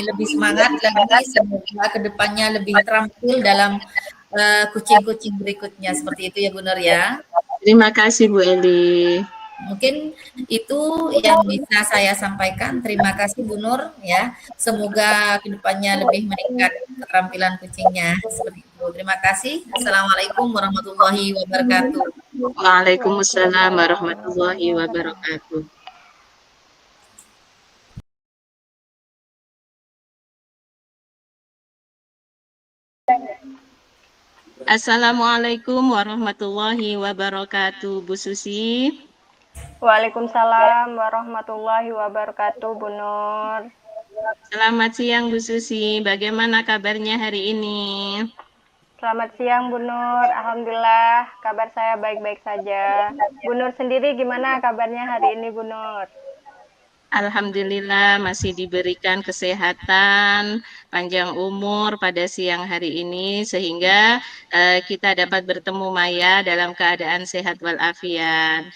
lebih semangat lagi semoga kedepannya lebih terampil dalam kucing-kucing berikutnya seperti itu ya Bu Nur ya. Terima kasih Bu Eli. Mungkin itu yang bisa saya sampaikan. Terima kasih Bu Nur ya. Semoga kedepannya lebih meningkat keterampilan kucingnya seperti itu. Terima kasih. Assalamualaikum warahmatullahi wabarakatuh. Waalaikumsalam warahmatullahi wabarakatuh. Assalamualaikum warahmatullahi wabarakatuh, Bu Susi. Waalaikumsalam warahmatullahi wabarakatuh, Bu Nur. Selamat siang, Bu Susi. Bagaimana kabarnya hari ini? Selamat siang, Bu Nur. Alhamdulillah, kabar saya baik-baik saja. Bu Nur sendiri gimana kabarnya hari ini, Bu Nur? Alhamdulillah masih diberikan kesehatan, panjang umur pada siang hari ini sehingga kita dapat bertemu Maya dalam keadaan sehat walafiat.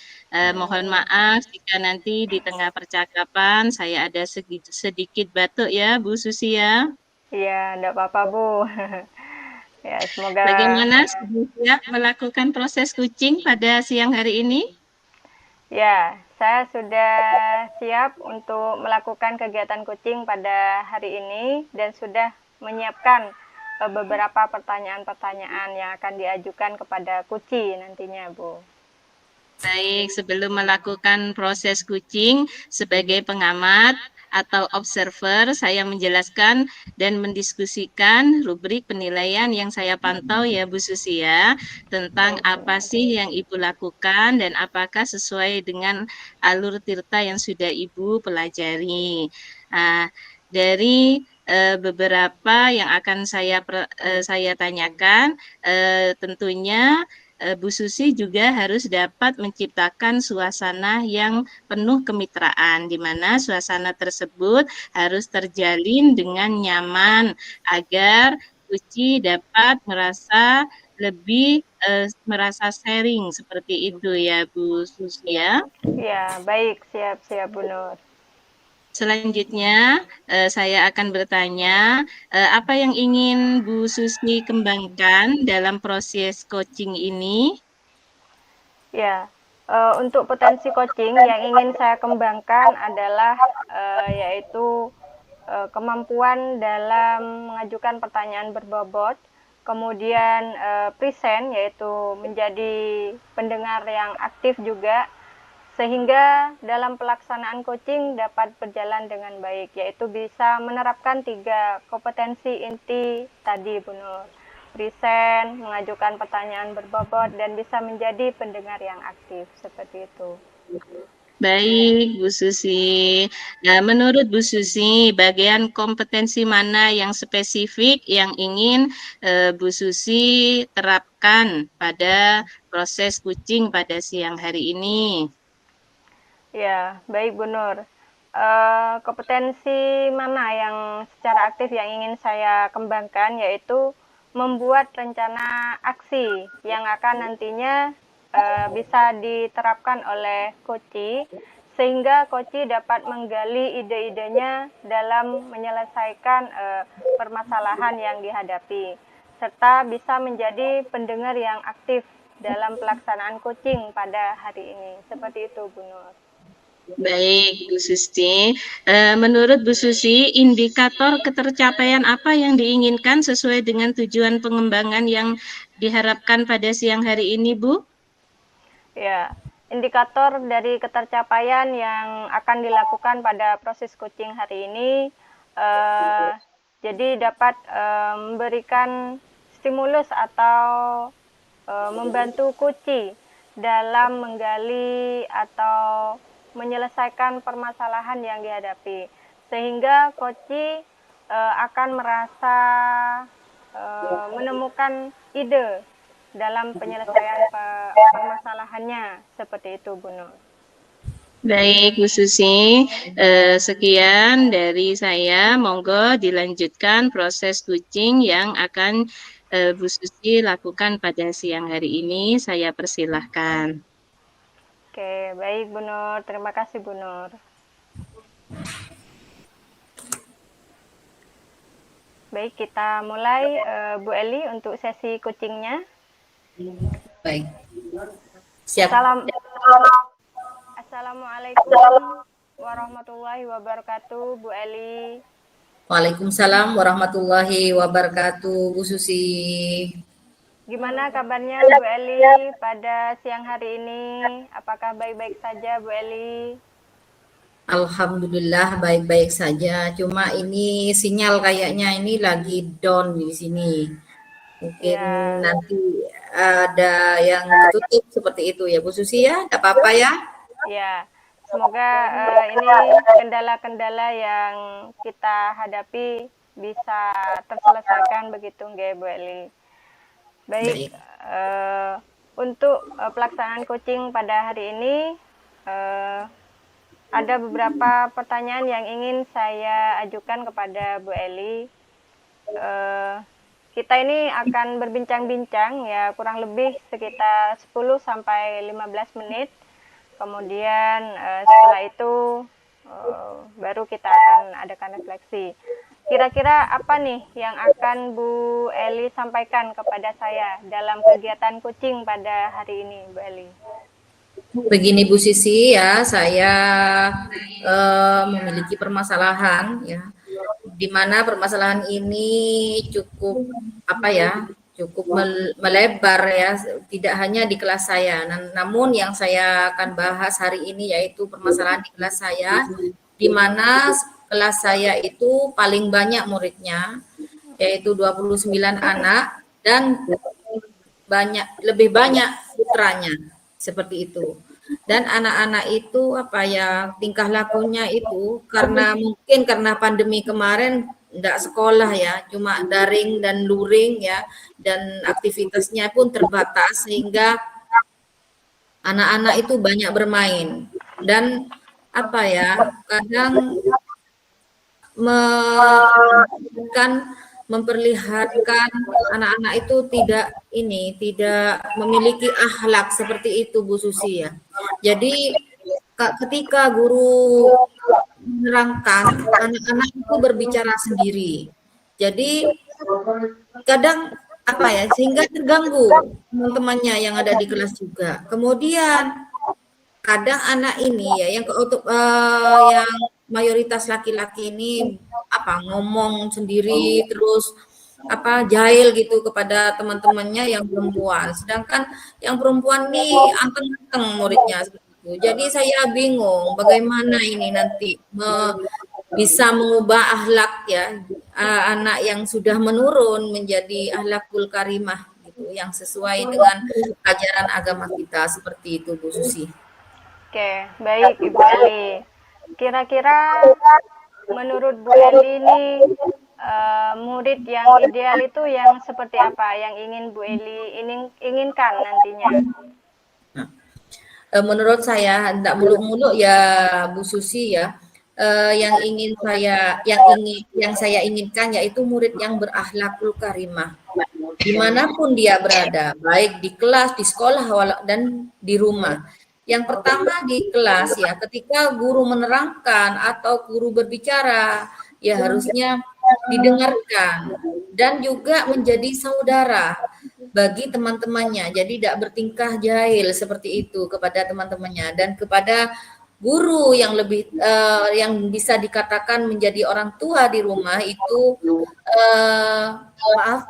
Mohon maaf jika nanti di tengah percakapan saya ada sedikit batuk ya Bu Susi ya. Iya, enggak apa-apa, Bu. Ya, semoga. Bagaimana sudah siap melakukan proses kucing pada siang hari ini? Ya, saya sudah siap untuk melakukan kegiatan kucing pada hari ini dan sudah menyiapkan beberapa pertanyaan-pertanyaan yang akan diajukan kepada Kuci nantinya, Bu. Baik, sebelum melakukan proses kucing sebagai pengamat atau observer, saya menjelaskan dan mendiskusikan rubrik penilaian yang saya pantau ya Bu Susi ya, tentang apa sih yang Ibu lakukan dan apakah sesuai dengan alur tirta yang sudah Ibu pelajari. Dari beberapa yang akan saya tanyakan, tentunya Bu Susi juga harus dapat menciptakan suasana yang penuh kemitraan, di mana suasana tersebut harus terjalin dengan nyaman agar Kuci dapat merasa lebih merasa sharing seperti itu ya Bu Susi ya. Ya, baik, siap-siap Bu Nur. Selanjutnya, saya akan bertanya, apa yang ingin Bu Susi kembangkan dalam proses coaching ini? Ya, untuk potensi coaching yang ingin saya kembangkan adalah yaitu kemampuan dalam mengajukan pertanyaan berbobot, kemudian present yaitu menjadi pendengar yang aktif juga, sehingga dalam pelaksanaan coaching dapat berjalan dengan baik, yaitu bisa menerapkan 3 kompetensi inti tadi Bu Nur. Present, mengajukan pertanyaan berbobot, dan bisa menjadi pendengar yang aktif, seperti itu. Baik, Bu Susi. Nah, menurut Bu Susi, bagian kompetensi mana yang spesifik yang ingin Bu Susi terapkan pada proses coaching pada siang hari ini? Ya, baik Bu Nur. Kompetensi mana yang secara aktif yang ingin saya kembangkan yaitu membuat rencana aksi yang akan nantinya bisa diterapkan oleh coachi sehingga coachi dapat menggali ide-idenya dalam menyelesaikan permasalahan yang dihadapi serta bisa menjadi pendengar yang aktif dalam pelaksanaan coaching pada hari ini. Seperti itu Bu Nur. Baik, Bu Susi. Menurut Bu Susi, indikator ketercapaian apa yang diinginkan sesuai dengan tujuan pengembangan yang diharapkan pada siang hari ini, Bu? Ya, indikator dari ketercapaian yang akan dilakukan pada proses coaching hari ini, jadi dapat memberikan stimulus atau membantu coaching dalam menggali atau menyelesaikan permasalahan yang dihadapi, sehingga coaching akan merasa menemukan ide dalam penyelesaian permasalahannya. Seperti itu, Bu Nur. Baik, Bu Susi. Sekian dari saya. Monggo dilanjutkan proses coaching yang akan Bu Susi lakukan pada siang hari ini. Saya persilahkan. Oke, baik Bu Nur. Terima kasih Bu Nur. Baik, kita mulai Bu Eli untuk sesi coachingnya. Baik. Siap. Assalamualaikum warahmatullahi wabarakatuh, Bu Eli. Waalaikumsalam warahmatullahi wabarakatuh, Bu Susi. Gimana kabarnya Bu Eli pada siang hari ini? Apakah baik-baik saja Bu Eli? Alhamdulillah baik-baik saja. Cuma ini sinyal kayaknya ini lagi down di sini. Mungkin Ya. nanti ada yang tertutup seperti itu ya Bu Susi ya. Tidak apa-apa ya. Ya. Semoga ini kendala-kendala yang kita hadapi bisa terselesaikan begitu nggih Bu Eli. Baik. Untuk pelaksanaan coaching pada hari ini ada beberapa pertanyaan yang ingin saya ajukan kepada Bu Eli. Kita ini akan berbincang-bincang ya kurang lebih sekitar 10 sampai 15 menit. Kemudian setelah itu baru kita akan adakan refleksi. Kira-kira apa nih yang akan Bu Eli sampaikan kepada saya dalam kegiatan coaching pada hari ini, Bu Eli? Begini Bu Sisi ya, saya memiliki permasalahan ya, di mana permasalahan ini cukup melebar ya, tidak hanya di kelas saya. Namun yang saya akan bahas hari ini yaitu permasalahan di kelas saya, di mana kelas saya itu paling banyak muridnya, yaitu 29 anak dan lebih banyak putranya. Seperti itu. Dan anak-anak itu tingkah lakunya itu karena pandemi kemarin enggak sekolah ya, cuma daring dan luring ya, dan aktivitasnya pun terbatas sehingga anak-anak itu banyak bermain dan kadang memperlihatkan anak-anak itu tidak memiliki akhlak seperti itu Bu Susi ya. Jadi ketika guru menerangkan, anak-anak itu berbicara sendiri. Jadi kadang sehingga terganggu teman-temannya yang ada di kelas juga. Kemudian kadang anak ini ya yang mayoritas laki-laki ini ngomong sendiri terus jahil gitu kepada teman-temannya yang perempuan, sedangkan yang perempuan nih anteng-anteng muridnya seperti itu. Jadi saya bingung bagaimana ini nanti bisa mengubah akhlak ya anak yang sudah menurun menjadi akhlakul karimah gitu, yang sesuai dengan ajaran agama kita, seperti itu Bu Susi. Oke, baik Ibu Eli. Kira-kira menurut Bu Eli ini murid yang ideal itu yang seperti apa yang ingin Bu Eli inginkan nantinya? Menurut saya tidak muluk-muluk ya Bu Susi ya. Yang saya inginkan yaitu murid yang berakhlakul karimah dimanapun dia berada, baik di kelas, di sekolah, dan di rumah. Yang pertama di kelas ya, ketika guru menerangkan atau guru berbicara, ya harusnya didengarkan dan juga menjadi saudara bagi teman-temannya. Jadi tidak bertingkah jahil seperti itu kepada teman-temannya dan kepada guru yang lebih yang bisa dikatakan menjadi orang tua di rumah itu maaf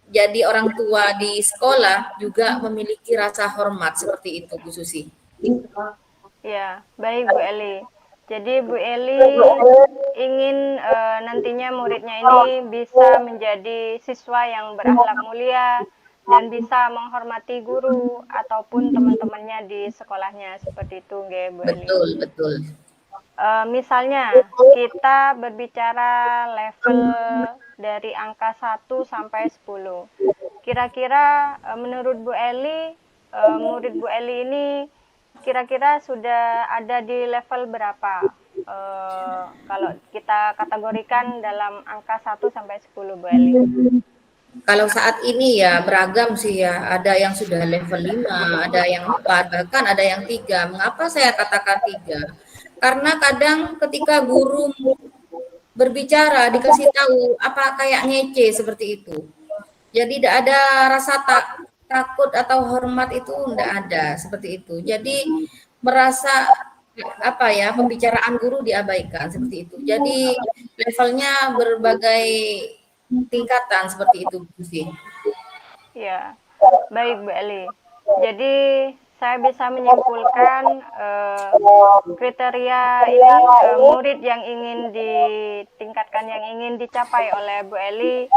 jadi orang tua di sekolah juga memiliki rasa hormat seperti itu Bu Susi. Ya, baik Bu Eli. Jadi Bu Eli ingin nantinya muridnya ini bisa menjadi siswa yang berakhlak mulia dan bisa menghormati guru ataupun teman-temannya di sekolahnya seperti itu, nggih Bu Eli. Betul, betul. Misalnya kita berbicara level dari angka 1 sampai 10. Kira-kira menurut Bu Eli, murid Bu Eli ini kira-kira sudah ada di level berapa? Kalau kita kategorikan dalam angka 1 sampai 10 Bu Eli. Kalau saat ini ya beragam sih ya, ada yang sudah level 5, ada yang 4, bahkan ada yang 3. Mengapa saya katakan 3? Karena kadang ketika guru berbicara dikasih tahu apa kayak ngece seperti itu. Jadi tidak ada rasa takut atau hormat itu tidak ada seperti itu. Jadi merasa apa ya pembicaraan guru diabaikan seperti itu. Jadi levelnya berbagai tingkatan seperti itu sih. Ya, baik Bu Eli. Jadi saya bisa menyimpulkan kriteria ini murid yang ingin ditingkatkan, yang ingin dicapai oleh Bu Eli,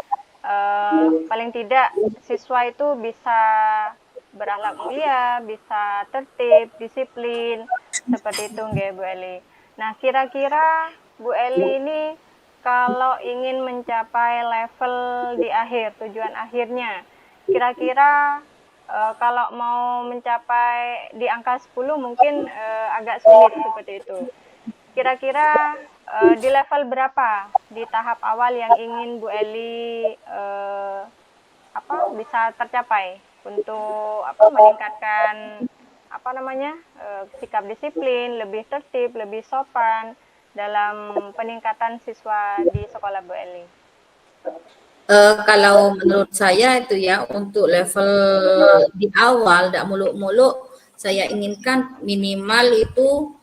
paling tidak siswa itu bisa berakhlak mulia, bisa tertib, disiplin, seperti itu nggih Bu Eli. Nah, kira-kira Bu Eli ini kalau ingin mencapai level di akhir, tujuan akhirnya, kira-kira kalau mau mencapai di angka 10 mungkin agak sulit seperti itu. Kira-kira di level berapa di tahap awal yang ingin Bu Eli bisa tercapai untuk meningkatkan sikap disiplin, lebih tertib, lebih sopan dalam peningkatan siswa di sekolah Bu Eli? Kalau menurut saya itu ya untuk level di awal tidak muluk-muluk, saya inginkan minimal itu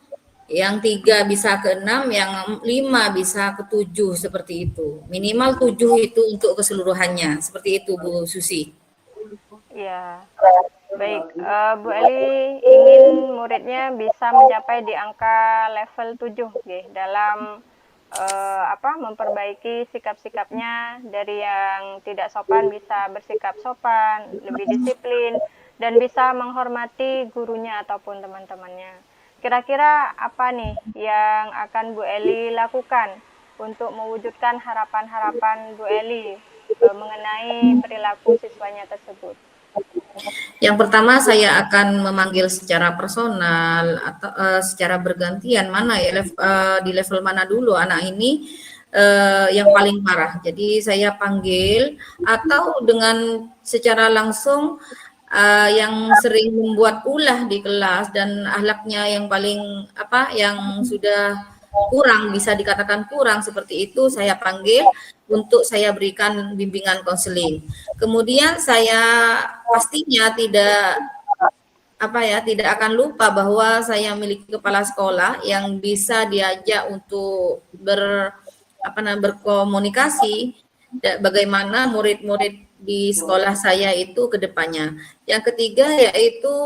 yang 3 bisa ke 6, yang 5 bisa ke 7 seperti itu. Minimal 7 itu untuk keseluruhannya. Seperti itu Bu Susi. Ya, baik. Bu Eli ingin muridnya bisa mencapai di angka level 7 dalam memperbaiki sikap-sikapnya, dari yang tidak sopan bisa bersikap sopan, lebih disiplin, dan bisa menghormati gurunya ataupun teman-temannya. Kira-kira apa nih yang akan Bu Eli lakukan untuk mewujudkan harapan-harapan Bu Eli mengenai perilaku siswanya tersebut? Yang pertama saya akan memanggil secara personal atau secara bergantian mana ya di level mana dulu anak ini yang paling parah. Jadi saya panggil atau dengan secara langsung yang sering membuat ulah di kelas dan akhlaknya yang paling yang sudah kurang, bisa dikatakan kurang seperti itu, saya panggil untuk saya berikan bimbingan konseling. Kemudian saya pastinya tidak akan lupa bahwa saya memiliki kepala sekolah yang bisa diajak untuk berkomunikasi bagaimana murid-murid di sekolah saya itu ke depannya. Yang ketiga yaitu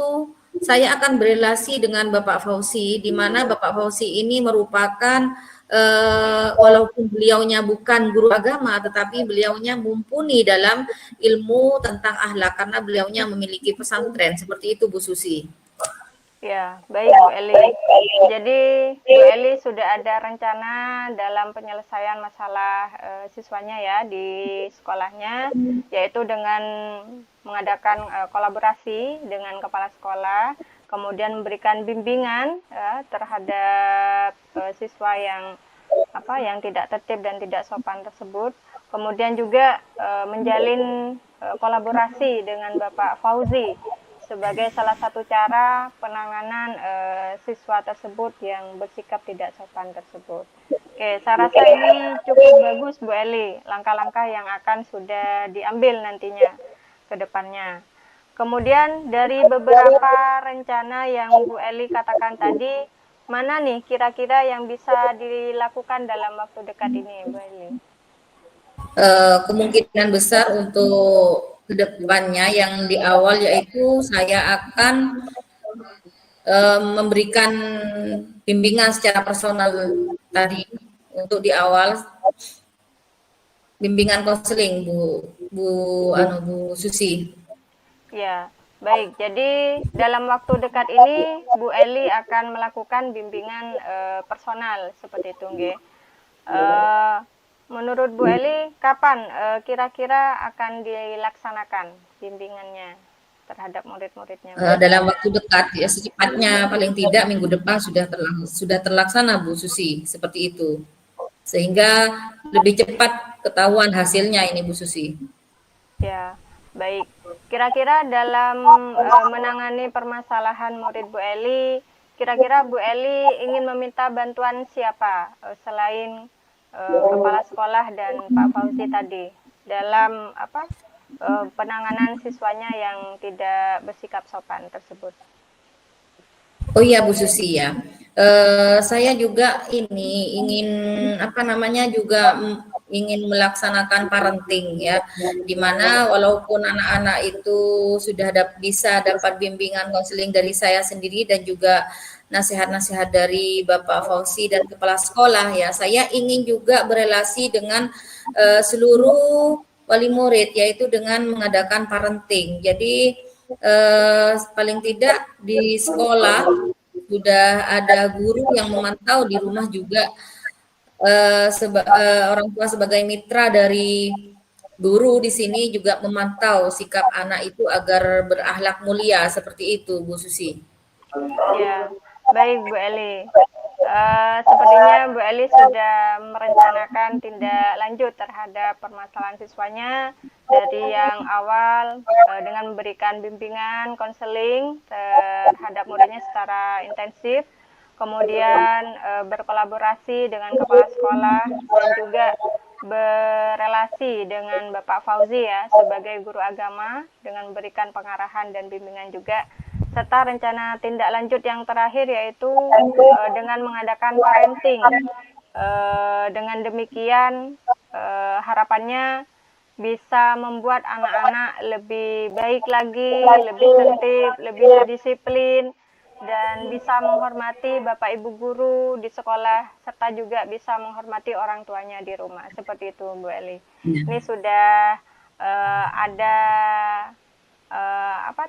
saya akan berelasi dengan Bapak Fauzi, di mana Bapak Fauzi ini merupakan walaupun beliaunya bukan guru agama, tetapi beliaunya mumpuni dalam ilmu tentang akhlak karena beliaunya memiliki pesantren. Seperti itu Bu Susi. Ya, baik Bu Eli. Jadi Bu Eli sudah ada rencana dalam penyelesaian masalah siswanya ya di sekolahnya, yaitu dengan mengadakan kolaborasi dengan kepala sekolah, kemudian memberikan bimbingan ya, terhadap siswa yang tidak tertib dan tidak sopan tersebut. Kemudian juga menjalin kolaborasi dengan Bapak Fauzi sebagai salah satu cara penanganan siswa tersebut yang bersikap tidak sopan tersebut. Oke, saya rasa ini cukup bagus Bu Eli, langkah-langkah yang akan sudah diambil nantinya ke depannya. Kemudian dari beberapa rencana yang Bu Eli katakan tadi, mana nih kira-kira yang bisa dilakukan dalam waktu dekat ini Bu Eli? Kemungkinan besar untuk kedepannya yang di awal yaitu saya akan memberikan bimbingan secara personal tadi untuk di awal, bimbingan konseling Bu Susi. Ya, baik. Jadi dalam waktu dekat ini Bu Eli akan melakukan bimbingan personal seperti itu, nggih. Menurut Bu Eli, kapan kira-kira akan dilaksanakan bimbingannya terhadap murid-muridnya? Dalam waktu dekat ya, secepatnya, paling tidak minggu depan sudah terlaksana Bu Susi, seperti itu, sehingga lebih cepat ketahuan hasilnya ini Bu Susi. Ya, baik. Kira-kira dalam menangani permasalahan murid Bu Eli, kira-kira Bu Eli ingin meminta bantuan siapa selain kepala sekolah dan Pak Fauzi tadi dalam penanganan siswanya yang tidak bersikap sopan tersebut? Oh iya Bu Susi ya, saya juga ini ingin juga ingin melaksanakan parenting ya, di mana walaupun anak-anak itu sudah bisa dapat bimbingan konseling dari saya sendiri dan juga nasihat-nasihat dari Bapak Fauzi dan kepala sekolah ya, saya ingin juga berelasi dengan seluruh wali murid, yaitu dengan mengadakan parenting. Jadi paling tidak di sekolah sudah ada guru yang memantau, di rumah juga orang tua sebagai mitra dari guru di sini juga memantau sikap anak itu agar berakhlak mulia, seperti itu Bu Susi. Ya, baik Bu Eli. Sepertinya Bu Eli sudah merencanakan tindak lanjut terhadap permasalahan siswanya dari yang awal dengan memberikan bimbingan konseling terhadap muridnya secara intensif, kemudian berkolaborasi dengan kepala sekolah dan juga berelasi dengan Bapak Fauzi ya sebagai guru agama dengan memberikan pengarahan dan bimbingan juga, serta rencana tindak lanjut yang terakhir yaitu dengan mengadakan parenting. Dengan demikian harapannya bisa membuat anak-anak lebih baik lagi, lebih tertib, lebih disiplin, dan bisa menghormati Bapak Ibu guru di sekolah, serta juga bisa menghormati orang tuanya di rumah. Seperti itu Bu Eli. Ini sudah ada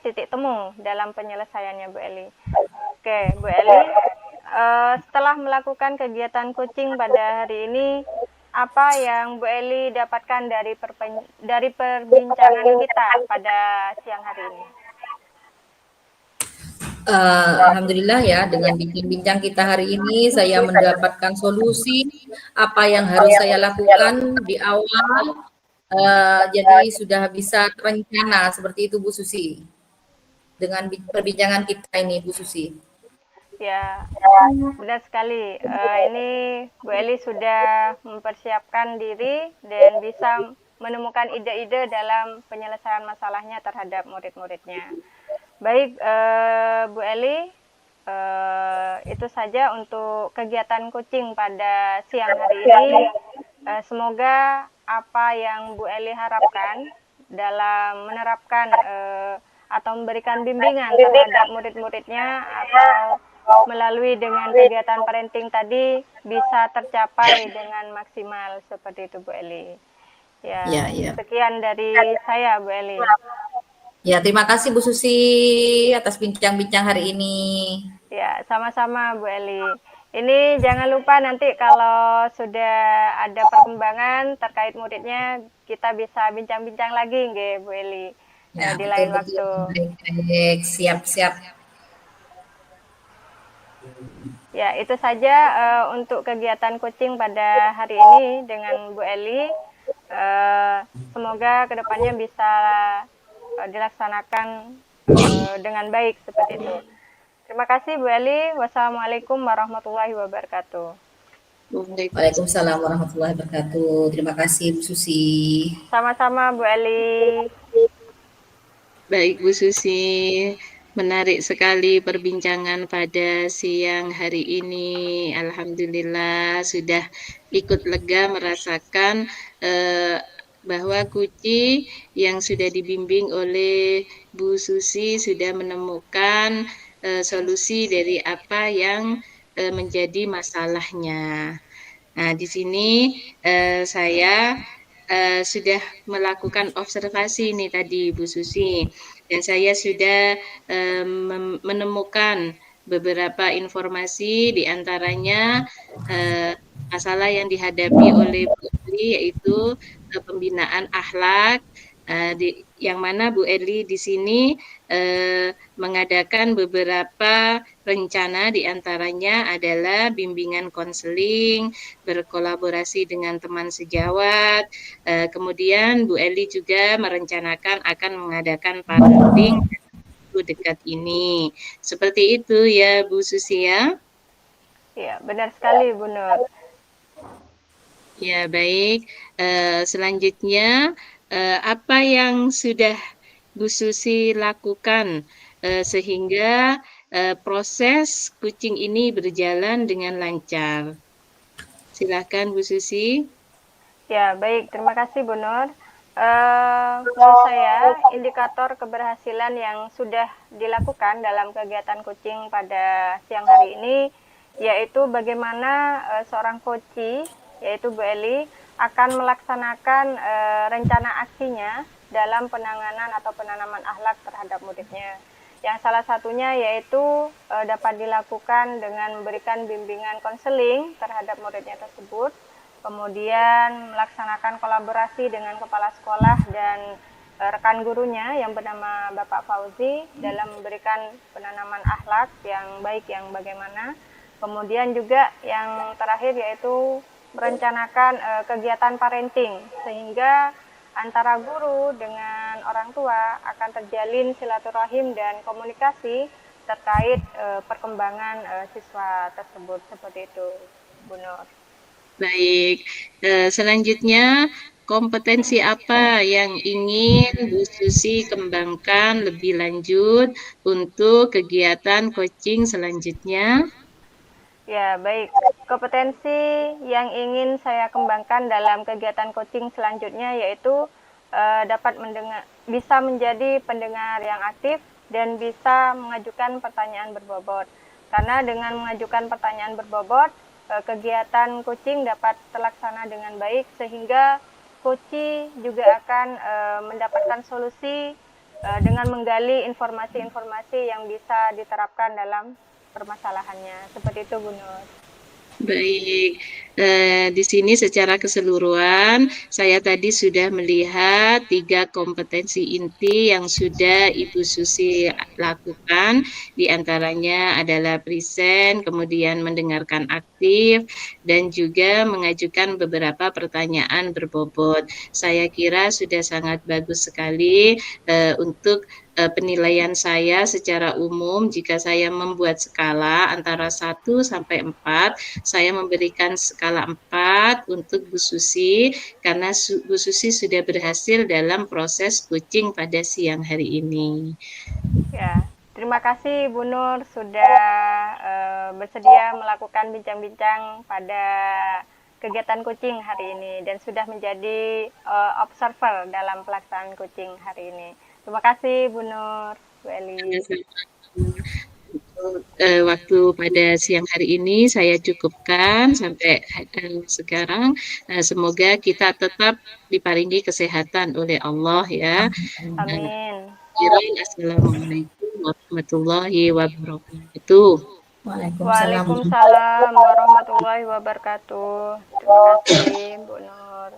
titik temu dalam penyelesaiannya Bu Eli. Oke, Bu Eli, setelah melakukan kegiatan coaching pada hari ini, apa yang Bu Eli dapatkan dari perbincangan kita pada siang hari ini? Alhamdulillah ya, dengan bincang-bincang kita hari ini saya mendapatkan solusi apa yang harus saya lakukan di awal. Jadi sudah bisa terencana seperti itu Bu Susi, dengan perbincangan kita ini Bu Susi. Ya, benar sekali. Ini Bu Eli sudah mempersiapkan diri dan bisa menemukan ide-ide dalam penyelesaian masalahnya terhadap murid-muridnya. Baik Bu Eli, itu saja untuk kegiatan coaching pada siang hari ini. Semoga apa yang Bu Eli harapkan dalam menerapkan atau memberikan bimbingan terhadap murid-muridnya atau melalui dengan kegiatan parenting tadi bisa tercapai dengan maksimal, seperti itu Bu Eli. Ya. Sekian dari saya Bu Eli. Ya, terima kasih Bu Susi atas bincang-bincang hari ini. Ya, sama-sama Bu Eli. Ini jangan lupa nanti kalau sudah ada perkembangan terkait muridnya, kita bisa bincang-bincang lagi nggih Bu Eli Ya, di lain betul-betul. waktu. Baik-baik. Siap-siap. Ya, itu saja untuk kegiatan coaching pada hari ini dengan Bu Eli. Semoga kedepannya bisa dilaksanakan dengan baik seperti itu. Terima kasih Bu Eli. Wassalamualaikum warahmatullahi wabarakatuh. Waalaikumsalam warahmatullahi wabarakatuh. Terima kasih Bu Susi. Sama-sama Bu Eli. Baik Bu Susi, menarik sekali perbincangan pada siang hari ini. Alhamdulillah sudah ikut lega merasakan bahwa Kuci yang sudah dibimbing oleh Bu Susi sudah menemukan solusi dari apa yang menjadi masalahnya. Nah, di sini saya sudah melakukan observasi nih tadi Bu Susi, dan saya sudah menemukan beberapa informasi, di antaranya masalah yang dihadapi oleh Bu Eli yaitu pembinaan akhlak, yang mana Bu Eli di sini mengadakan beberapa rencana, di antaranya adalah bimbingan konseling, berkolaborasi dengan teman sejawat, kemudian Bu Eli juga merencanakan akan mengadakan parenting dekat ini. Seperti itu ya Bu Susi ya. Ya, benar sekali Bu Nur. Ya, baik. Selanjutnya, apa yang sudah Bu Susi lakukan sehingga proses coaching ini berjalan dengan lancar? Silakan Bu Susi. Ya, baik. Terima kasih Bu Nur. Menurut saya, indikator keberhasilan yang sudah dilakukan dalam kegiatan coaching pada siang hari ini, yaitu bagaimana seorang coach, yaitu Bu Eli, akan melaksanakan rencana aksinya dalam penanganan atau penanaman akhlak terhadap muridnya. Yang salah satunya yaitu dapat dilakukan dengan memberikan bimbingan konseling terhadap muridnya tersebut, kemudian melaksanakan kolaborasi dengan kepala sekolah dan rekan gurunya yang bernama Bapak Fauzi dalam memberikan penanaman akhlak yang baik yang bagaimana. Kemudian juga yang terakhir yaitu merencanakan kegiatan parenting sehingga antara guru dengan orang tua akan terjalin silaturahim dan komunikasi terkait perkembangan siswa tersebut. Seperti itu, Bu Nur. Baik, selanjutnya kompetensi apa yang ingin Bu Susi kembangkan lebih lanjut untuk kegiatan coaching selanjutnya? Ya, baik. Kompetensi yang ingin saya kembangkan dalam kegiatan coaching selanjutnya yaitu dapat bisa menjadi pendengar yang aktif dan bisa mengajukan pertanyaan berbobot. Karena dengan mengajukan pertanyaan berbobot, kegiatan coaching dapat terlaksana dengan baik sehingga coach juga akan mendapatkan solusi dengan menggali informasi-informasi yang bisa diterapkan dalam permasalahannya. Seperti itu, Bu Nur. Baik, di sini secara keseluruhan saya tadi sudah melihat 3 kompetensi inti yang sudah Ibu Susi lakukan, di antaranya adalah present, kemudian mendengarkan aktif, dan juga mengajukan beberapa pertanyaan berbobot. Saya kira sudah sangat bagus sekali untuk penilaian saya secara umum. Jika saya membuat skala antara 1 sampai 4, saya memberikan skala 4 untuk Bu Susi karena Bu Susi sudah berhasil dalam proses coaching pada siang hari ini. Ya, terima kasih Bu Nur sudah bersedia melakukan bincang-bincang pada kegiatan coaching hari ini dan sudah menjadi observer dalam pelaksanaan coaching hari ini. Terima kasih Bu Nur, Bu Eli. Waktu pada siang hari ini saya cukupkan sampai sekarang. Semoga kita tetap diparingi kesehatan oleh Allah ya. Amin. khairan. Assalamualaikum warahmatullahi wabarakatuh. Waalaikumsalam. Waalaikumsalam warahmatullahi wabarakatuh. Terima kasih Bu Nur.